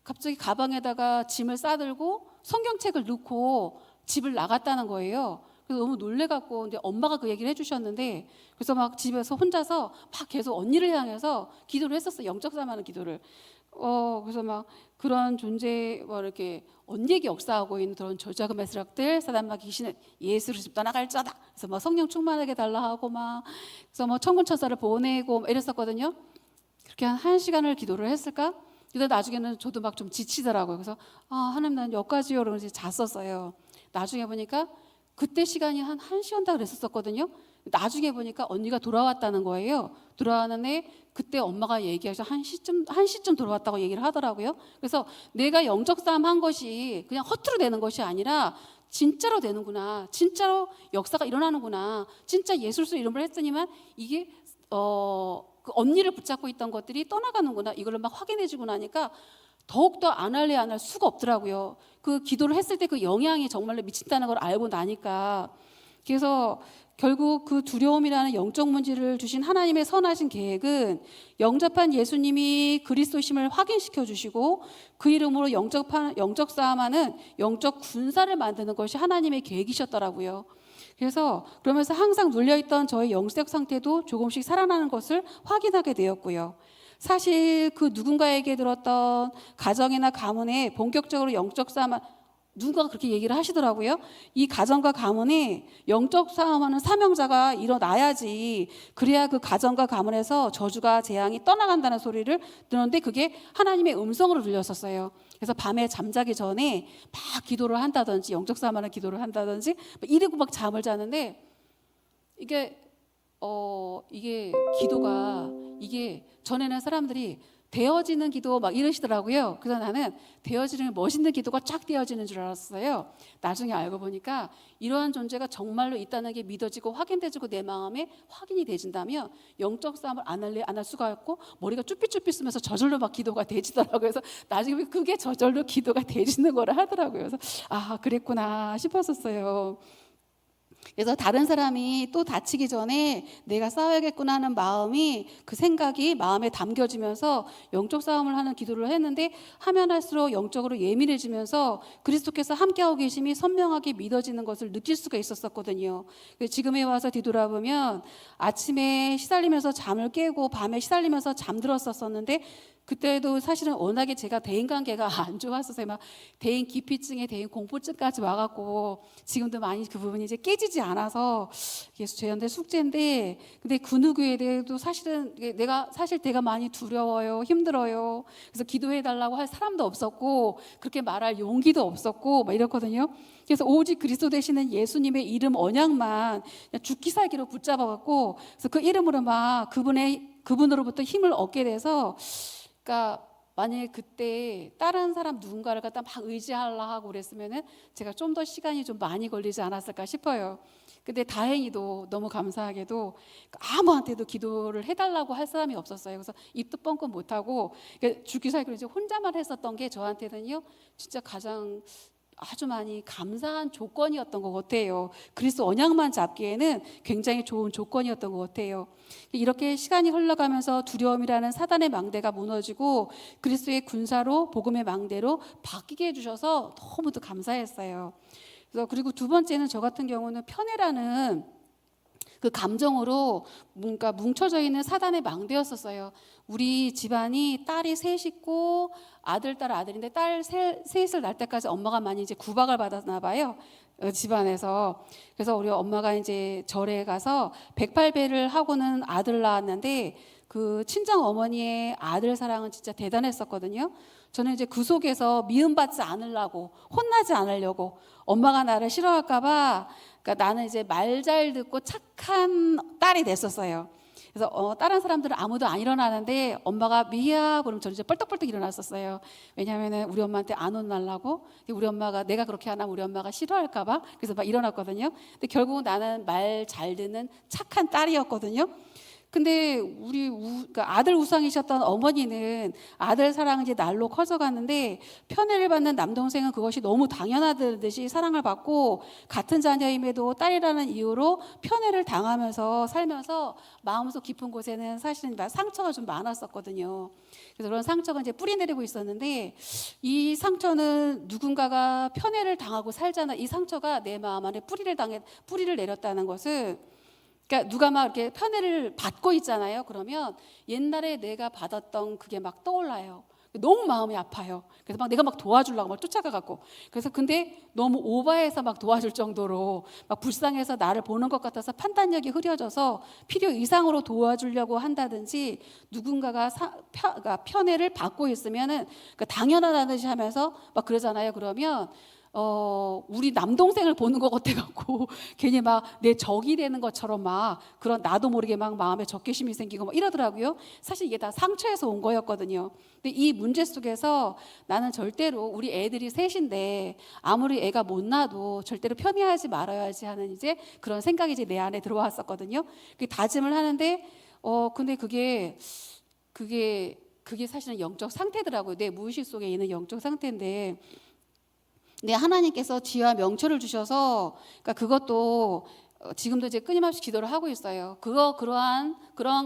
갑자기 가방에다가 짐을 싸들고 성경책을 넣고 집을 나갔다는 거예요. 그래서 너무 놀래갖고, 근데 엄마가 그 얘기를 해주셨는데, 그래서 막 집에서 혼자서 막 계속 언니를 향해서 기도를 했었어요. 영적 싸움하는 기도를. 그래서 막 그런 존재, 뭐 이렇게 언니에게 역사하고 있는 그런 저주하고 세력들, 사단과 귀신은 예수를 집 떠나갈자다. 그래서 막 성령 충만하게 달라 하고 막, 그래서 뭐 천군 천사를 보내고 이랬었거든요. 그렇게 한 1시간을 기도를 했을까? 근데 나중에는 저도 막 좀 지치더라고요. 그래서 하나님 난 여기까지요. 그러면서 잤었어요. 나중에 보니까 그때 시간이 한 1시간 다 그랬었거든요. 나중에 보니까 언니가 돌아왔다는 거예요. 돌아왔는데 그때 엄마가 얘기하셔서 1시쯤 돌아왔다고 얘기를 하더라고요. 그래서 내가 영적 싸움 한 것이 그냥 허투루 되는 것이 아니라 진짜로 되는구나, 진짜로 역사가 일어나는구나, 진짜 예술수 이름을 했으니만 이게 그 언니를 붙잡고 있던 것들이 떠나가는구나, 이걸 막 확인해주고 나니까 더욱더 안 할 수가 없더라고요. 그 기도를 했을 때 그 영향이 정말로 미친다는 걸 알고 나니까. 그래서 결국 그 두려움이라는 영적 문제를 주신 하나님의 선하신 계획은 영접한 예수님이 그리스도심을 확인시켜 주시고 그 이름으로 영적 싸움하는 영적 군사를 만드는 것이 하나님의 계획이셨더라고요. 그래서 그러면서 항상 눌려있던 저의 영적 상태도 조금씩 살아나는 것을 확인하게 되었고요. 사실 그 누군가에게 들었던 가정이나 가문에 본격적으로 영적 싸움, 누군가가 그렇게 얘기를 하시더라고요. 이 가정과 가문에 영적 싸움하는 사명자가 일어나야지, 그래야 그 가정과 가문에서 저주가 재앙이 떠나간다는 소리를 들었는데 그게 하나님의 음성으로 들렸었어요. 그래서 밤에 잠자기 전에 막 기도를 한다든지 영적 싸움하는 기도를 한다든지 이러고 막 잠을 자는데 이게 기도가 이게 전에는 사람들이 되어지는 기도 막 이러시더라고요. 그래서 나는 되어지는 멋있는 기도가 쫙 되어지는 줄 알았어요. 나중에 알고 보니까 이러한 존재가 정말로 있다는 게 믿어지고 확인돼지고 내 마음에 확인이 되진다면 영적 싸움을 안 할 수가 없고 머리가 쭈삣쭈삣 쓰면서 저절로 막 기도가 되지더라고요. 그래서 나중에 그게 저절로 기도가 되지는 거라 하더라고요. 그래서 그랬구나 싶었었어요. 그래서 다른 사람이 또 다치기 전에 내가 싸워야겠구나 하는 마음이, 그 생각이 마음에 담겨지면서 영적 싸움을 하는 기도를 했는데, 하면 할수록 영적으로 예민해지면서 그리스도께서 함께하고 계심이 선명하게 믿어지는 것을 느낄 수가 있었거든요. 지금에 와서 뒤돌아보면 아침에 시달리면서 잠을 깨고 밤에 시달리면서 잠들었었는데, 그때도 사실은 워낙에 제가 대인관계가 안 좋았어서 막 대인 기피증에 대인 공포증까지 와갖고, 지금도 많이 그 부분이 이제 깨지지 않아서 예수 저한테 숙제인데, 근데 그 누구에 대해도 사실은 내가 많이 두려워요, 힘들어요. 그래서 기도해달라고 할 사람도 없었고, 그렇게 말할 용기도 없었고 막 이렇거든요. 그래서 오직 그리스도 되시는 예수님의 이름 언약만 그냥 죽기 살기로 붙잡아갖고, 그래서 그 이름으로 막 그분으로부터 힘을 얻게 돼서, 그러니까 만약에 그때 다른 사람 누군가를 갖다 막 의지하려 하고 그랬으면은 제가 좀 더 시간이 좀 많이 걸리지 않았을까 싶어요. 근데 다행히도 너무 감사하게도 아무한테도 기도를 해달라고 할 사람이 없었어요. 그래서 입도 뻥끗 못하고 죽기 살기로 이제 혼자만 했었던 게 저한테는요 진짜 가장 아주 많이 감사한 조건이었던 것 같아요. 그리스도 언약만 잡기에는 굉장히 좋은 조건이었던 것 같아요. 이렇게 시간이 흘러가면서 두려움이라는 사단의 망대가 무너지고 그리스도의 군사로, 복음의 망대로 바뀌게 해주셔서 너무도 감사했어요. 그래서 그리고 두 번째는 저 같은 경우는 편애라는 그 감정으로 뭔가 뭉쳐져 있는 사단의 망대였었어요. 우리 집안이 딸이 셋 있고 아들, 딸, 아들인데 딸 셋을 낳을 때까지 엄마가 많이 이제 구박을 받았나 봐요. 집안에서. 그래서 우리 엄마가 이제 절에 가서 108배를 하고는 아들 낳았는데, 그 친정 어머니의 아들 사랑은 진짜 대단했었거든요. 저는 이제 그 속에서 미움받지 않으려고, 혼나지 않으려고, 엄마가 나를 싫어할까봐, 그러니까 나는 이제 말 잘 듣고 착한 딸이 됐었어요. 그래서 다른 사람들은 아무도 안 일어나는데 엄마가 미희야 그러면 저는 이제 뻘떡뻘떡 일어났었어요. 왜냐하면 우리 엄마한테 안 혼날라고. 우리 엄마가 내가 그렇게 안 하면 우리 엄마가 싫어할까봐. 그래서 막 일어났거든요. 근데 결국은 나는 말 잘 듣는 착한 딸이었거든요. 근데 그러니까 아들 우상이셨던 어머니는 아들 사랑은 이제 날로 커져갔는데, 편애를 받는 남동생은 그것이 너무 당연하듯이 사랑을 받고 같은 자녀임에도 딸이라는 이유로 편애를 당하면서 살면서 마음속 깊은 곳에는 사실은 상처가 좀 많았었거든요. 그래서 그런 상처가 이제 뿌리 내리고 있었는데, 이 상처는 누군가가 편애를 당하고 살잖아. 이 상처가 내 마음 안에 뿌리를 내렸다는 것은, 그러니까 누가 막 이렇게 편애를 받고 있잖아요. 그러면 옛날에 내가 받았던 그게 막 떠올라요. 너무 마음이 아파요. 그래서 막 내가 막 도와주려고 막 쫓아가고. 그래서 근데 너무 오버해서 막 도와줄 정도로 막 불쌍해서 나를 보는 것 같아서 판단력이 흐려져서 필요 이상으로 도와주려고 한다든지, 누군가가 그러니까 편애를 받고 있으면은 그러니까 당연하다는 듯이 하면서 막 그러잖아요. 그러면 우리 남동생을 보는 것 같아갖고 괜히 막 내 적이 되는 것처럼 막 그런 나도 모르게 막 마음에 적개심이 생기고 막 이러더라고요. 사실 이게 다 상처에서 온 거였거든요. 근데 이 문제 속에서 나는 절대로, 우리 애들이 셋인데 아무리 애가 못 낳아도 절대로 편애하지 말아야지 하는 이제 그런 생각이 이제 내 안에 들어왔었거든요. 다짐을 하는데 근데 그게 사실은 영적 상태더라고요. 내 무의식 속에 있는 영적 상태인데, 네, 하나님께서 지혜와 명철을 주셔서, 그러니까 그것도 지금도 이제 끊임없이 기도를 하고 있어요. 그러한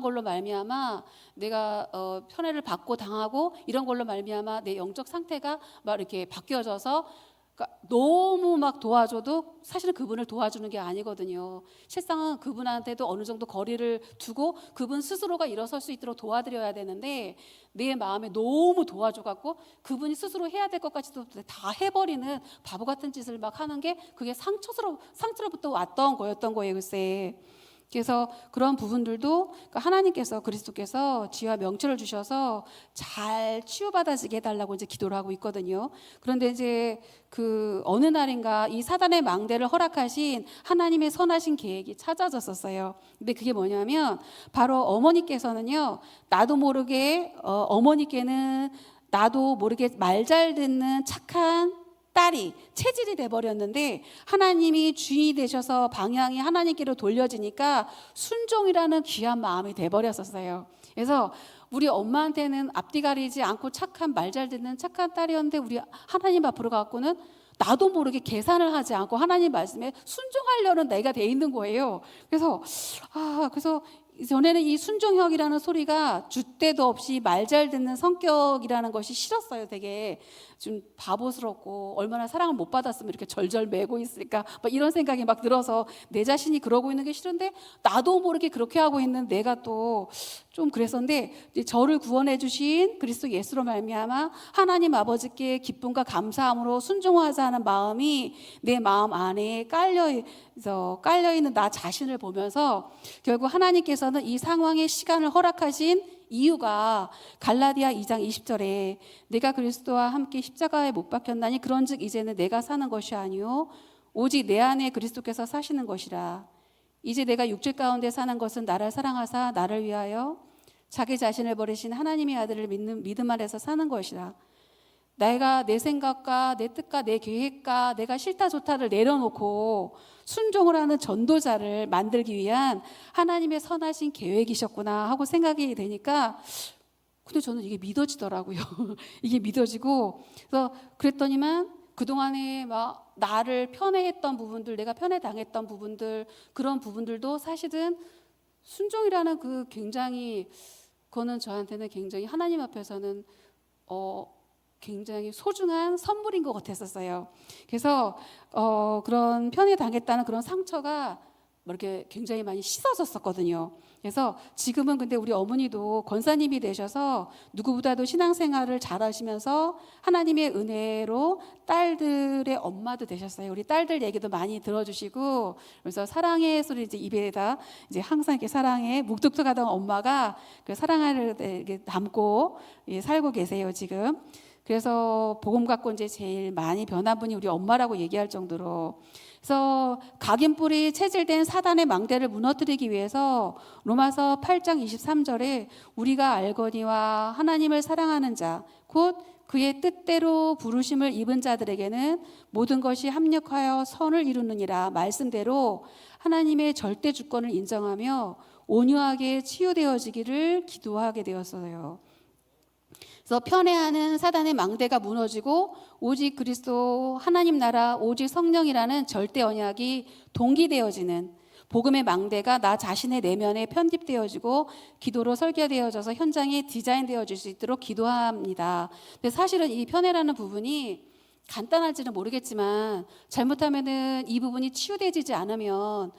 걸로 말미암아 내가 편애를 받고 당하고 이런 걸로 말미암아 내 영적 상태가 막 이렇게 바뀌어져서, 그러니까 너무 막 도와줘도 사실은 그분을 도와주는 게 아니거든요. 실상은 그분한테도 어느 정도 거리를 두고 그분 스스로가 일어설 수 있도록 도와드려야 되는데, 내 마음에 너무 도와줘갖고 그분이 스스로 해야 될 것까지도 다 해버리는 바보 같은 짓을 막 하는 게, 그게 상처로부터 왔던 거였던 거예요, 글쎄. 그래서 그런 부분들도 그러니까 하나님께서, 그리스도께서 지혜와 명철을 주셔서 잘 치유받아지게 해달라고 이제 기도를 하고 있거든요. 그런데 이제 그 어느 날인가 이 사단의 망대를 허락하신 하나님의 선하신 계획이 찾아졌었어요. 근데 그게 뭐냐면 바로 어머니께서는요, 나도 모르게 어머니께는 나도 모르게 말 잘 듣는 착한 딸이 체질이 돼버렸는데, 하나님이 주인이 되셔서 방향이 하나님께로 돌려지니까 순종이라는 귀한 마음이 돼버렸었어요. 그래서 우리 엄마한테는 앞뒤 가리지 않고 착한 말 잘 듣는 착한 딸이었는데, 우리 하나님 앞으로 갖고는 나도 모르게 계산을 하지 않고 하나님 말씀에 순종하려는 내가 돼 있는 거예요. 그래서 전에는 이 순종형이라는 소리가 줏대도 없이 말 잘 듣는 성격이라는 것이 싫었어요. 되게 좀 바보스럽고 얼마나 사랑을 못 받았으면 이렇게 절절 매고 있을까 막 이런 생각이 막 들어서 내 자신이 그러고 있는 게 싫은데 나도 모르게 그렇게 하고 있는 내가 또 좀 그랬었는데, 이제 저를 구원해 주신 그리스도 예수로 말미암아 하나님 아버지께 기쁨과 감사함으로 순종하자 하는 마음이 내 마음 안에 깔려 있는 나 자신을 보면서 결국 하나님께서는 이 상황의 시간을 허락하신 이유가 갈라디아 2장 20절에 내가 그리스도와 함께 십자가에 못 박혔나니 그런즉 이제는 내가 사는 것이 아니요 오직 내 안에 그리스도께서 사시는 것이라. 이제 내가 육체 가운데 사는 것은 나를 사랑하사 나를 위하여 자기 자신을 버리신 하나님의 아들을 믿는 믿음 안에서 사는 것이라. 내가 내 생각과 내 뜻과 내 계획과 내가 싫다 좋다를 내려놓고 순종을 하는 전도자를 만들기 위한 하나님의 선하신 계획이셨구나 하고 생각이 되니까, 근데 저는 이게 믿어지더라고요. 이게 믿어지고, 그래서 그랬더니만 그동안에 막 나를 편애했던 부분들, 내가 편애당했던 부분들, 그런 부분들도 사실은 순종이라는 그 굉장히, 그거는 저한테는 굉장히 하나님 앞에서는 굉장히 소중한 선물인 것 같았었어요. 그래서 그런 편애당했다는 그런 상처가 이렇게 굉장히 많이 씻어졌었거든요. 그래서 지금은 근데 우리 어머니도 권사님이 되셔서 누구보다도 신앙생활을 잘하시면서 하나님의 은혜로 딸들의 엄마도 되셨어요. 우리 딸들 얘기도 많이 들어주시고, 그래서 사랑의 소리 이제 입에다 이제 항상 이렇게 사랑해 묵뚝뚝하던 엄마가 그 사랑을 이렇게 담고 살고 계세요 지금. 그래서 복음 갖고 이제 제일 많이 변한 분이 우리 엄마라고 얘기할 정도로. 그래서 각인뿔이 체질된 사단의 망대를 무너뜨리기 위해서 로마서 8장 23절에 우리가 알거니와 하나님을 사랑하는 자 곧 그의 뜻대로 부르심을 입은 자들에게는 모든 것이 합력하여 선을 이루느니라 말씀대로 하나님의 절대 주권을 인정하며 온유하게 치유되어지기를 기도하게 되었어요. 그래서 편애하는 사단의 망대가 무너지고 오직 그리스도 하나님 나라 오직 성령이라는 절대 언약이 동기되어지는 복음의 망대가 나 자신의 내면에 편집되어지고 기도로 설계되어져서 현장에 디자인되어질 수 있도록 기도합니다. 근데 사실은 이 편애라는 부분이 간단할지는 모르겠지만 잘못하면은 이 부분이 치유되지 않으면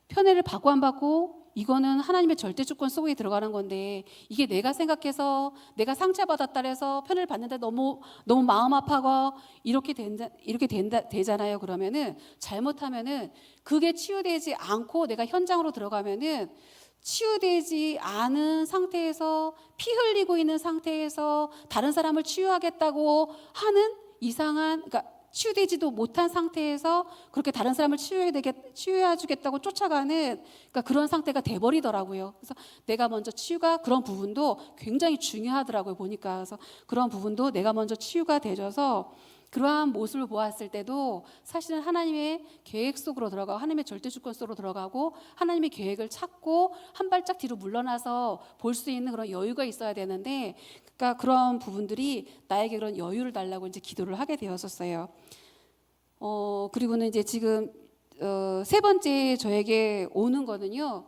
편애를 받고 안 받고 이거는 하나님의 절대 주권 속에 들어가는 건데, 이게 내가 생각해서 내가 상처받았다 해서 편을 받는데 너무 마음 아파가 이렇게 되잖아요. 그러면은 잘못하면은 그게 치유되지 않고 내가 현장으로 들어가면은 치유되지 않은 상태에서 피 흘리고 있는 상태에서 다른 사람을 치유하겠다고 하는 이상한, 그러니까 치유되지도 못한 상태에서 그렇게 다른 사람을 치유해 주겠다고 쫓아가는, 그러니까 그런 상태가 돼버리더라고요. 그래서 내가 먼저 치유가, 그런 부분도 굉장히 중요하더라고요 보니까. 그래서 그런 부분도 내가 먼저 치유가 되져서 그러한 모습을 보았을 때도 사실은 하나님의 계획 속으로 들어가고 하나님의 절대 주권 속으로 들어가고 하나님의 계획을 찾고 한 발짝 뒤로 물러나서 볼 수 있는 그런 여유가 있어야 되는데, 그러니까 그런 부분들이 나에게 그런 여유를 달라고 이제 기도를 하게 되었었어요. 그리고는 이제 지금 세 번째 저에게 오는 거는요,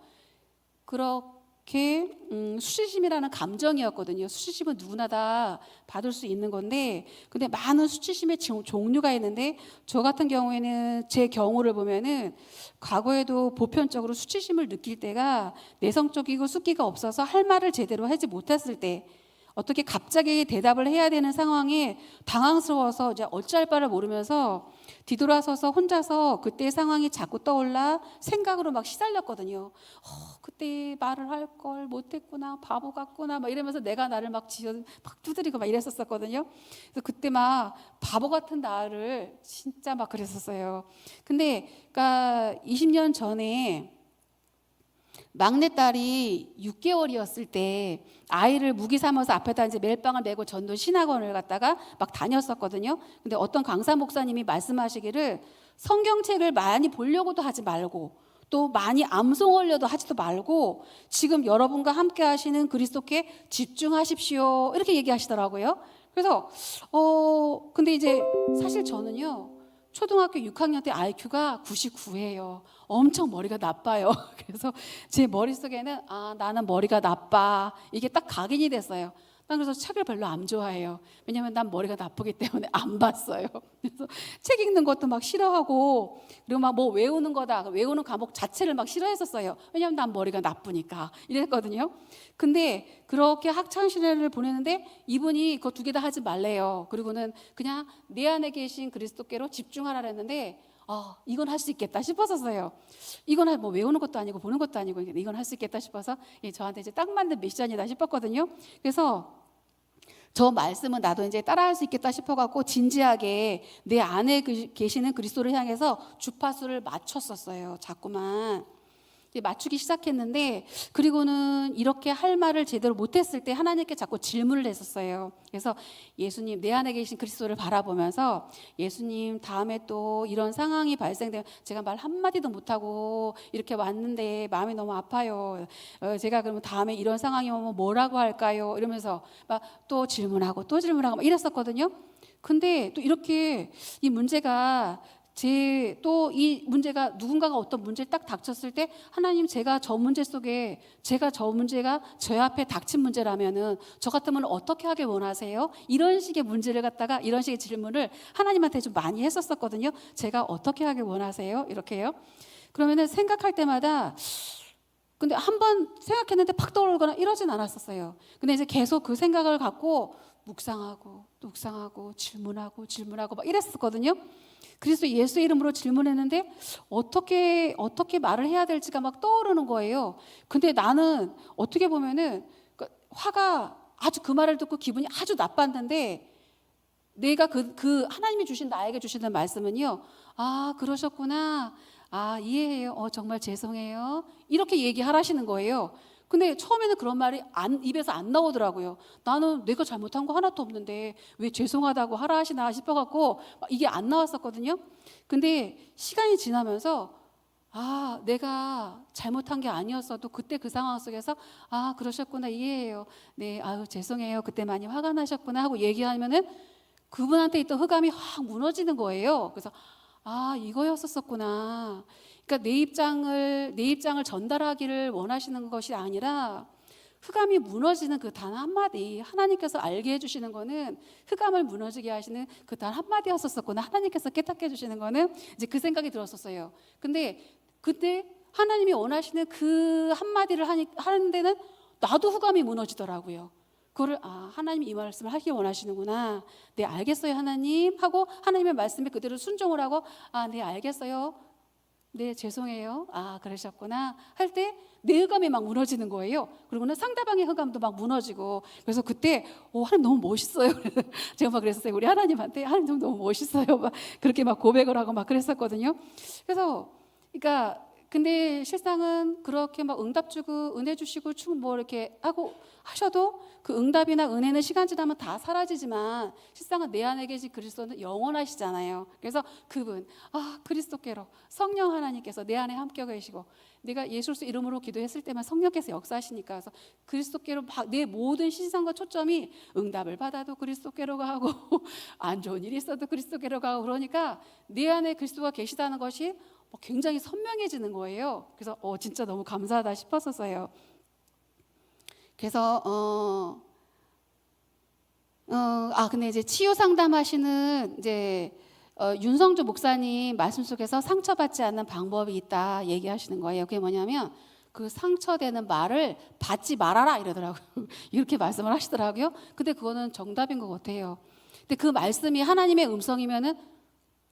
그렇게 수치심이라는 감정이었거든요. 수치심은 누구나 다 받을 수 있는 건데, 근데 많은 수치심의 종류가 있는데, 저 같은 경우에는 제 경우를 보면은 과거에도 보편적으로 수치심을 느낄 때가 내성적이고 숫기가 없어서 할 말을 제대로 하지 못했을 때, 어떻게 갑자기 대답을 해야 되는 상황에 당황스러워서 이제 어찌할 바를 모르면서 뒤돌아서서 혼자서 그때 상황이 자꾸 떠올라 생각으로 막 시달렸거든요. 그때 말을 할 걸 못했구나, 바보 같구나, 막 이러면서 내가 나를 막 두드리고 막 이랬었거든요. 그래서 그때 막 바보 같은 나를 진짜 막 그랬었어요. 근데 그러니까 20년 전에 막내딸이 6개월이었을 때 아이를 무기 삼아서 앞에다 이제 멜빵을 메고 전도 신학원을 갔다가 막 다녔었거든요. 근데 어떤 강사 목사님이 말씀하시기를 성경책을 많이 보려고도 하지 말고 또 많이 암송하려도 하지도 말고 지금 여러분과 함께 하시는 그리스도께 집중하십시오, 이렇게 얘기하시더라고요. 그래서 근데 이제 사실 저는요, 초등학교 6학년 때 IQ가 99예요. 엄청 머리가 나빠요. 그래서 제 머릿속에는 나는 머리가 나빠. 이게 딱 각인이 됐어요. 난 그래서 책을 별로 안 좋아해요. 왜냐하면 난 머리가 나쁘기 때문에 안 봤어요. 그래서 책 읽는 것도 막 싫어하고, 그리고 막 뭐 외우는 거다, 외우는 과목 자체를 막 싫어했었어요. 왜냐하면 난 머리가 나쁘니까 이랬거든요. 근데 그렇게 학창 시절을 보내는데 이분이 그거 두 개 다 하지 말래요. 그리고는 그냥 내 안에 계신 그리스도께로 집중하라 그랬는데 이건 할 수 있겠다 싶었었어요. 이건 뭐 외우는 것도 아니고 보는 것도 아니고 이건 할 수 있겠다 싶어서 저한테 이제 딱 맞는 미션이다 싶었거든요. 그래서 저 말씀은 나도 이제 따라할 수 있겠다 싶어갖고 진지하게 내 안에 계시는 그리스도를 향해서 주파수를 맞췄었어요. 자꾸만 맞추기 시작했는데, 그리고는 이렇게 할 말을 제대로 못했을 때 하나님께 자꾸 질문을 했었어요. 그래서 예수님, 내 안에 계신 그리스도를 바라보면서 예수님, 다음에 또 이런 상황이 발생되면 제가 말 한마디도 못하고 이렇게 왔는데 마음이 너무 아파요. 제가 그러면 다음에 이런 상황이 오면 뭐라고 할까요? 이러면서 막 또 질문하고 막 이랬었거든요. 근데 또 이렇게 이 문제가 또 이 문제가 누군가가 어떤 문제를 딱 닥쳤을 때 하나님, 제가 저 문제가 제 앞에 닥친 문제라면은 저 같으면 어떻게 하길 원하세요? 이런 식의 문제를 갖다가 이런 식의 질문을 하나님한테 좀 많이 했었거든요. 제가 어떻게 하길 원하세요? 이렇게요. 그러면은 생각할 때마다 근데 한 번 생각했는데 팍 떠오르거나 이러진 않았었어요. 근데 이제 계속 그 생각을 갖고 묵상하고 또 묵상하고 질문하고 막 이랬었거든요. 그래서 예수 이름으로 질문했는데 어떻게 말을 해야 될지가 막 떠오르는 거예요. 근데 나는 어떻게 보면은 화가 아주 그 말을 듣고 기분이 아주 나빴는데, 내가 그 하나님이 나에게 주시는 말씀은요. 그러셨구나. 이해해요. 정말 죄송해요. 이렇게 얘기하라시는 거예요. 근데 처음에는 그런 말이 입에서 안 나오더라고요. 나는 내가 잘못한 거 하나도 없는데 왜 죄송하다고 하라 하시나 싶어갖고 이게 안 나왔었거든요. 근데 시간이 지나면서 내가 잘못한 게 아니었어도 그때 그 상황 속에서 그러셨구나, 이해해요. 네, 죄송해요. 그때 많이 화가 나셨구나 하고 얘기하면은 그분한테 있던 흑암이 확 무너지는 거예요. 그래서 이거였었구나. 그러니까 내 입장을 전달하기를 원하시는 것이 아니라 흑암이 무너지는 그 단 한마디, 하나님께서 알게 해주시는 거는 흑암을 무너지게 하시는 그 단 한마디였었구나. 하나님께서 깨닫게 해주시는 거는 이제 그 생각이 들었었어요. 근데 그때 하나님이 원하시는 그 한마디를 하는 데는 나도 흑암이 무너지더라고요. 그거를 하나님이 이 말씀을 하기 원하시는구나. 네, 알겠어요 하나님 하고 하나님의 말씀에 그대로 순종을 하고 네, 알겠어요. 네, 죄송해요. 그러셨구나 할 때 내 흑암이 막 무너지는 거예요. 그리고는 상대방의 흑암도 막 무너지고. 그래서 그때 하나님 너무 멋있어요. 제가 막 그랬어요. 우리 하나님한테 하나님 너무 멋있어요. 막 그렇게 막 고백을 하고 막 그랬었거든요. 그래서 그러니까 근데 실상은 그렇게 막 응답 주고 은혜 주시고 뭐 이렇게 하고 하셔도 그 응답이나 은혜는 시간 지나면 다 사라지지만 실상은 내 안에 계신 그리스도는 영원하시잖아요. 그래서 그분 그리스도께로 성령 하나님께서 내 안에 함께 계시고, 내가 예수 이름으로 기도했을 때만 성령께서 역사하시니까, 그래서 그리스도께로 내 모든 시선과 초점이 응답을 받아도 그리스도께로 가고 안 좋은 일이 있어도 그리스도께로 가고, 그러니까 내 안에 그리스도가 계시다는 것이 굉장히 선명해지는 거예요. 그래서 진짜 너무 감사하다 싶었었어요. 그래서 근데 이제 치유 상담하시는 이제 윤성주 목사님 말씀 속에서 상처받지 않는 방법이 있다 얘기하시는 거예요. 그게 뭐냐면 그 상처되는 말을 받지 말아라 이러더라고요. 이렇게 말씀을 하시더라고요. 근데 그거는 정답인 것 같아요. 근데 그 말씀이 하나님의 음성이면은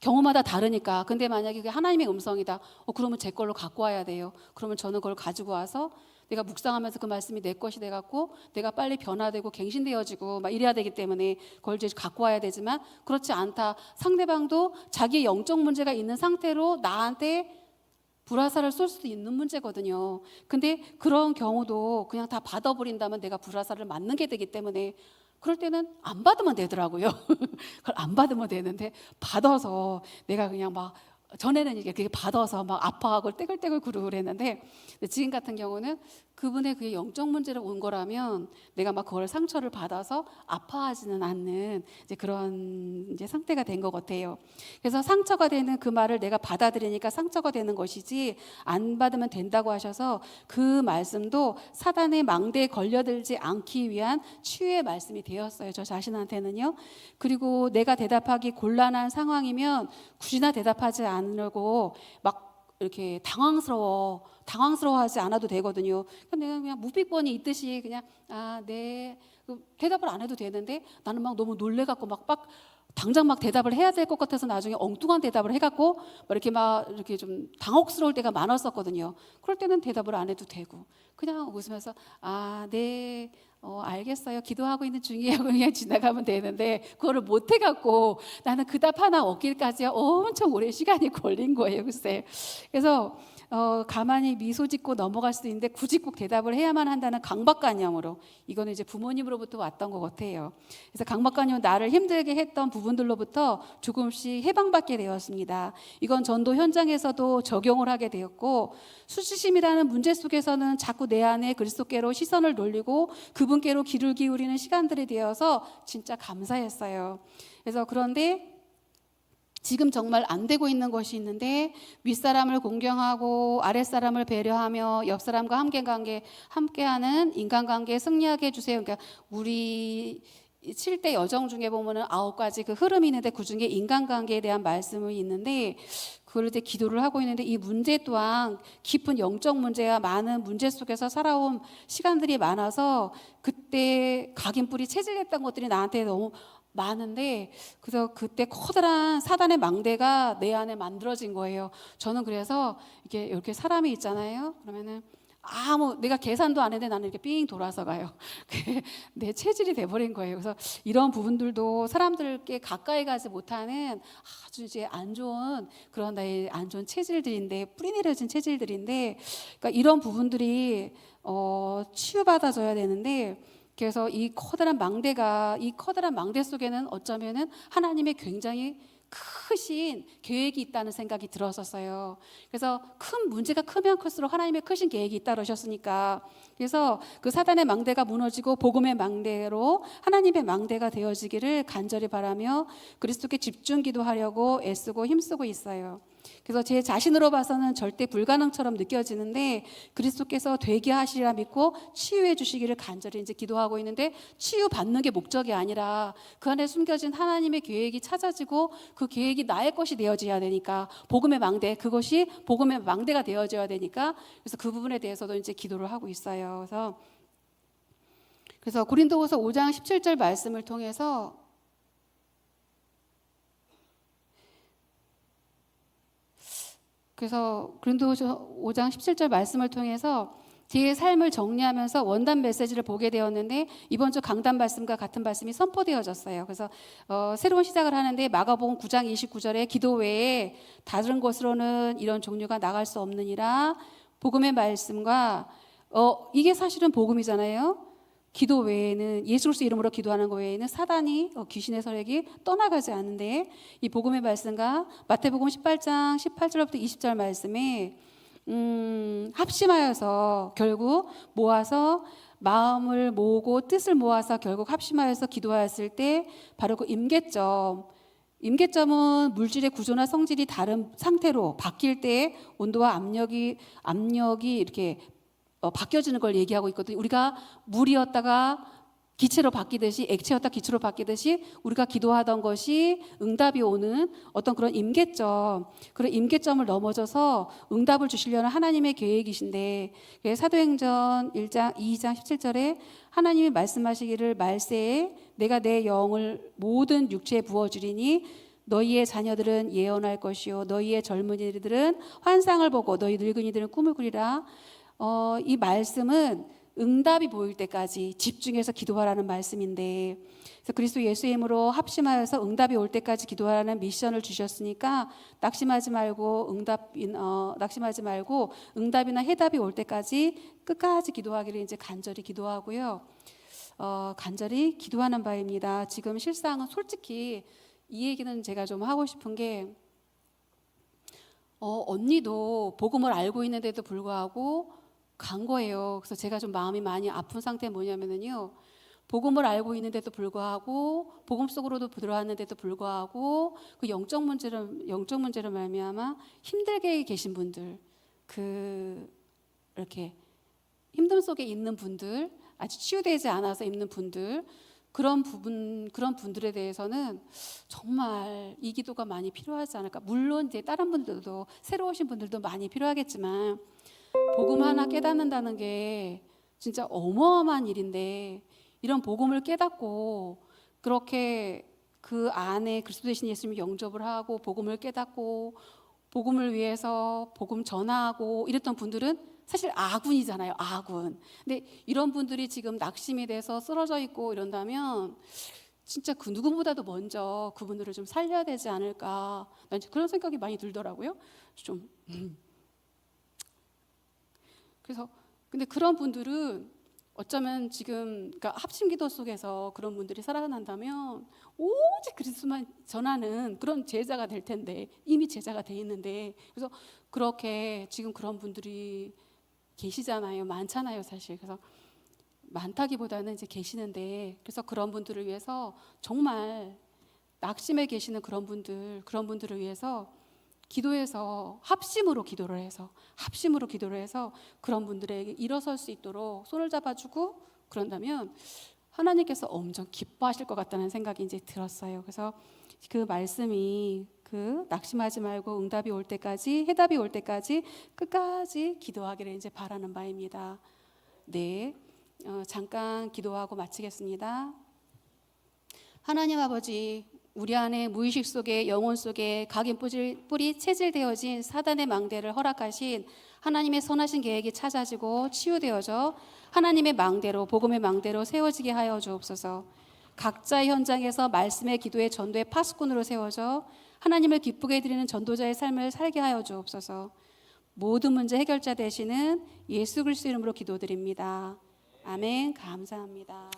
경우마다 다르니까. 근데 만약에 그게 하나님의 음성이다. 그러면 제 걸로 갖고 와야 돼요. 그러면 저는 그걸 가지고 와서 내가 묵상하면서 그 말씀이 내 것이 돼갖고 내가 빨리 변화되고 갱신되어지고 막 이래야 되기 때문에 그걸 이제 갖고 와야 되지만, 그렇지 않다. 상대방도 자기의 영적 문제가 있는 상태로 나한테 불화살을 쏠 수도 있는 문제거든요. 근데 그런 경우도 그냥 다 받아버린다면 내가 불화살을 맞는 게 되기 때문에 그럴 때는 안 받으면 되더라고요. 그걸 안 받으면 되는데 받아서 내가 그냥 막 전에는 이게 그게 받아서 막 아파하고 떼글떼글 구르고 그랬는데 지금 같은 경우는 그분의 그게 영적 문제로 온 거라면 내가 막 그걸 상처를 받아서 아파하지는 않는 이제 그런 이제 상태가 된 것 같아요. 그래서 상처가 되는 그 말을 내가 받아들이니까 상처가 되는 것이지 안 받으면 된다고 하셔서 그 말씀도 사단의 망대에 걸려들지 않기 위한 치유의 말씀이 되었어요. 저 자신한테는요. 그리고 내가 대답하기 곤란한 상황이면 굳이나 대답하지 않으려고 막 이렇게 당황스러워하지 않아도 되거든요. 내가 그냥 묵비권이 있듯이 그냥 네 대답을 안 해도 되는데 나는 막 너무 놀래갖고 막 당장 막 대답을 해야 될 것 같아서 나중에 엉뚱한 대답을 해갖고 막 이렇게 좀 당혹스러울 때가 많았었거든요. 그럴 때는 대답을 안 해도 되고 그냥 웃으면서 네. 알겠어요. 기도하고 있는 중이에요. 그냥 지나가면 되는데 그거를 못 해갖고 나는 그 답 하나 얻기까지 엄청 오랜 시간이 걸린 거예요. 글쎄. 그래서 가만히 미소 짓고 넘어갈 수도 있는데 굳이 꼭 대답을 해야만 한다는 강박관념으로 이거는 이제 부모님으로부터 왔던 것 같아요. 그래서 강박관념은 나를 힘들게 했던 부분들로부터 조금씩 해방받게 되었습니다. 이건 전도 현장에서도 적용을 하게 되었고 수치심이라는 문제 속에서는 자꾸 내 안에 그리스도께로 시선을 돌리고 그분께로 귀를 기울이는 시간들이 되어서 진짜 감사했어요. 그래서 그런데 지금 정말 안 되고 있는 것이 있는데 윗사람을 공경하고 아랫사람을 배려하며 옆사람과 함께하는 인간관계에 승리하게 해주세요. 그러니까 우리 7대 여정 중에 보면은 9가지 그 흐름이 있는데 그중에 인간관계에 대한 말씀이 있는데 그걸 이제 기도를 하고 있는데 이 문제 또한 깊은 영적 문제와 많은 문제 속에서 살아온 시간들이 많아서 그때 각인뿔이 체질했던 것들이 나한테 너무 많은데 그래서 그때 커다란 사단의 망대가 내 안에 만들어진 거예요. 저는 그래서 이렇게 사람이 있잖아요. 그러면은 내가 계산도 안 했는데 나는 이렇게 삥 돌아서 가요. 내 체질이 돼버린 거예요. 그래서 이런 부분들도 사람들께 가까이 가지 못하는 아주 이제 안 좋은 그런 나의 안 좋은 체질들인데 뿌리내려진 체질들인데 그러니까 이런 부분들이 치유받아져야 되는데 그래서 이 커다란 망대 속에는 어쩌면은 하나님의 굉장히 크신 계획이 있다는 생각이 들었었어요. 그래서 큰 문제가 크면 클수록 하나님의 크신 계획이 있다 그러셨으니까 그래서 그 사단의 망대가 무너지고 복음의 망대로 하나님의 망대가 되어지기를 간절히 바라며 그리스도께 집중 기도하려고 애쓰고 힘쓰고 있어요. 그래서 제 자신으로 봐서는 절대 불가능처럼 느껴지는데 그리스도께서 되게 하시리라 믿고 치유해 주시기를 간절히 이제 기도하고 있는데 치유 받는 게 목적이 아니라 그 안에 숨겨진 하나님의 계획이 찾아지고 그 계획이 나의 것이 되어져야 되니까 복음의 망대 그것이 복음의 망대가 되어져야 되니까 그래서 그 부분에 대해서도 이제 기도를 하고 있어요. 그래서 고린도후서 5장 17절 말씀을 통해서 고린도후서 5장 17절 말씀을 통해서 제 삶을 정리하면서 원단 메시지를 보게 되었는데 이번 주 강단 말씀과 같은 말씀이 선포되어졌어요. 그래서 새로운 시작을 하는데 마가복음 9장 29절에 기도 외에 다른 것으로는 이런 종류가 나갈 수 없느니라 복음의 말씀과 이게 사실은 복음이잖아요. 기도 외에는 예수 그리스도 이름으로 기도하는 것 외에는 사단이 귀신의 세력이 떠나가지 않는데 이 복음의 말씀과 마태복음 18장 18절부터 20절 말씀에 합심하여서 결국 모아서 마음을 모으고 뜻을 모아서 결국 합심하여서 기도하였을 때 바로 그 임계점은 물질의 구조나 성질이 다른 상태로 바뀔 때 온도와 압력이 이렇게 바뀌어지는 걸 얘기하고 있거든요. 우리가 물이었다가 기체로 바뀌듯이 액체였다 기체로 바뀌듯이 우리가 기도하던 것이 응답이 오는 어떤 그런 그런 임계점을 넘어져서 응답을 주시려는 하나님의 계획이신데 사도행전 1장 2장 17절에 하나님이 말씀하시기를 말세에 내가 내 영을 모든 육체에 부어주리니 너희의 자녀들은 예언할 것이요 너희의 젊은이들은 환상을 보고 너희 늙은이들은 꿈을 꾸리라. 이 말씀은 응답이 보일 때까지 집중해서 기도하라는 말씀인데 그래서 그리스도 예수의 힘으로 합심하여서 응답이 올 때까지 기도하라는 미션을 주셨으니까 낙심하지 말고 응답이나 해답이 올 때까지 끝까지 기도하기를 이제 간절히 기도하고요. 간절히 기도하는 바입니다. 지금 실상은 솔직히 이 얘기는 제가 좀 하고 싶은 게 언니도 복음을 알고 있는데도 불구하고 간 거예요. 그래서 제가 좀 마음이 많이 아픈 상태 뭐냐면은요. 복음을 알고 있는데도 불구하고 복음 속으로도 들어왔는데도 불구하고 그 영적 문제로 말미암아 힘들게 계신 분들, 그 이렇게 힘듦 속에 있는 분들, 아직 치유되지 않아서 있는 분들, 그런 분들에 대해서는 정말 이 기도가 많이 필요하지 않을까. 물론 이제 다른 분들도 새로 오신 분들도 많이 필요하겠지만 복음 하나 깨닫는다는 게 진짜 어마어마한 일인데, 이런 복음을 깨닫고 그렇게 그 안에 그리스도 대신 예수님을 영접을 하고 복음을 깨닫고 복음을 위해서 복음 전하고 이랬던 분들은 사실 아군이잖아요. 아군. 근데 이런 분들이 지금 낙심이 돼서 쓰러져 있고 이런다면 진짜 그 누구보다도 먼저 그분들을 좀 살려야 되지 않을까, 난 그런 생각이 많이 들더라고요. 좀 그래서 근데 그런 분들은 어쩌면 지금 그러니까 합심기도 속에서 그런 분들이 살아난다면 오직 그리스도만 전하는 그런 제자가 될 텐데, 이미 제자가 돼 있는데, 그래서 그렇게 지금 그런 분들이 계시잖아요. 많잖아요, 사실. 그래서 많다기보다는 이제 계시는데, 그래서 그런 분들을 위해서 정말 낙심에 계시는 그런 분들을 위해서 기도해서 합심으로 기도를 해서 그런 분들에게 일어설 수 있도록 손을 잡아주고 그런다면 하나님께서 엄청 기뻐하실 것 같다는 생각이 이제 들었어요. 그래서 그 말씀이 그 낙심하지 말고 응답이 올 때까지, 해답이 올 때까지 끝까지 기도하기를 이제 바라는 바입니다. 네, 잠깐 기도하고 마치겠습니다. 하나님 아버지, 우리 안에 무의식 속에 영혼 속에 각인 뿌리 체질되어진 사단의 망대를 허락하신 하나님의 선하신 계획이 찾아지고 치유되어져 하나님의 망대로, 복음의 망대로 세워지게 하여 주옵소서. 각자의 현장에서 말씀의 기도의 전도의 파수꾼으로 세워져 하나님을 기쁘게 드리는 전도자의 삶을 살게 하여 주옵소서. 모든 문제 해결자 되시는 예수 그리스도 이름으로 기도드립니다. 아멘. 감사합니다.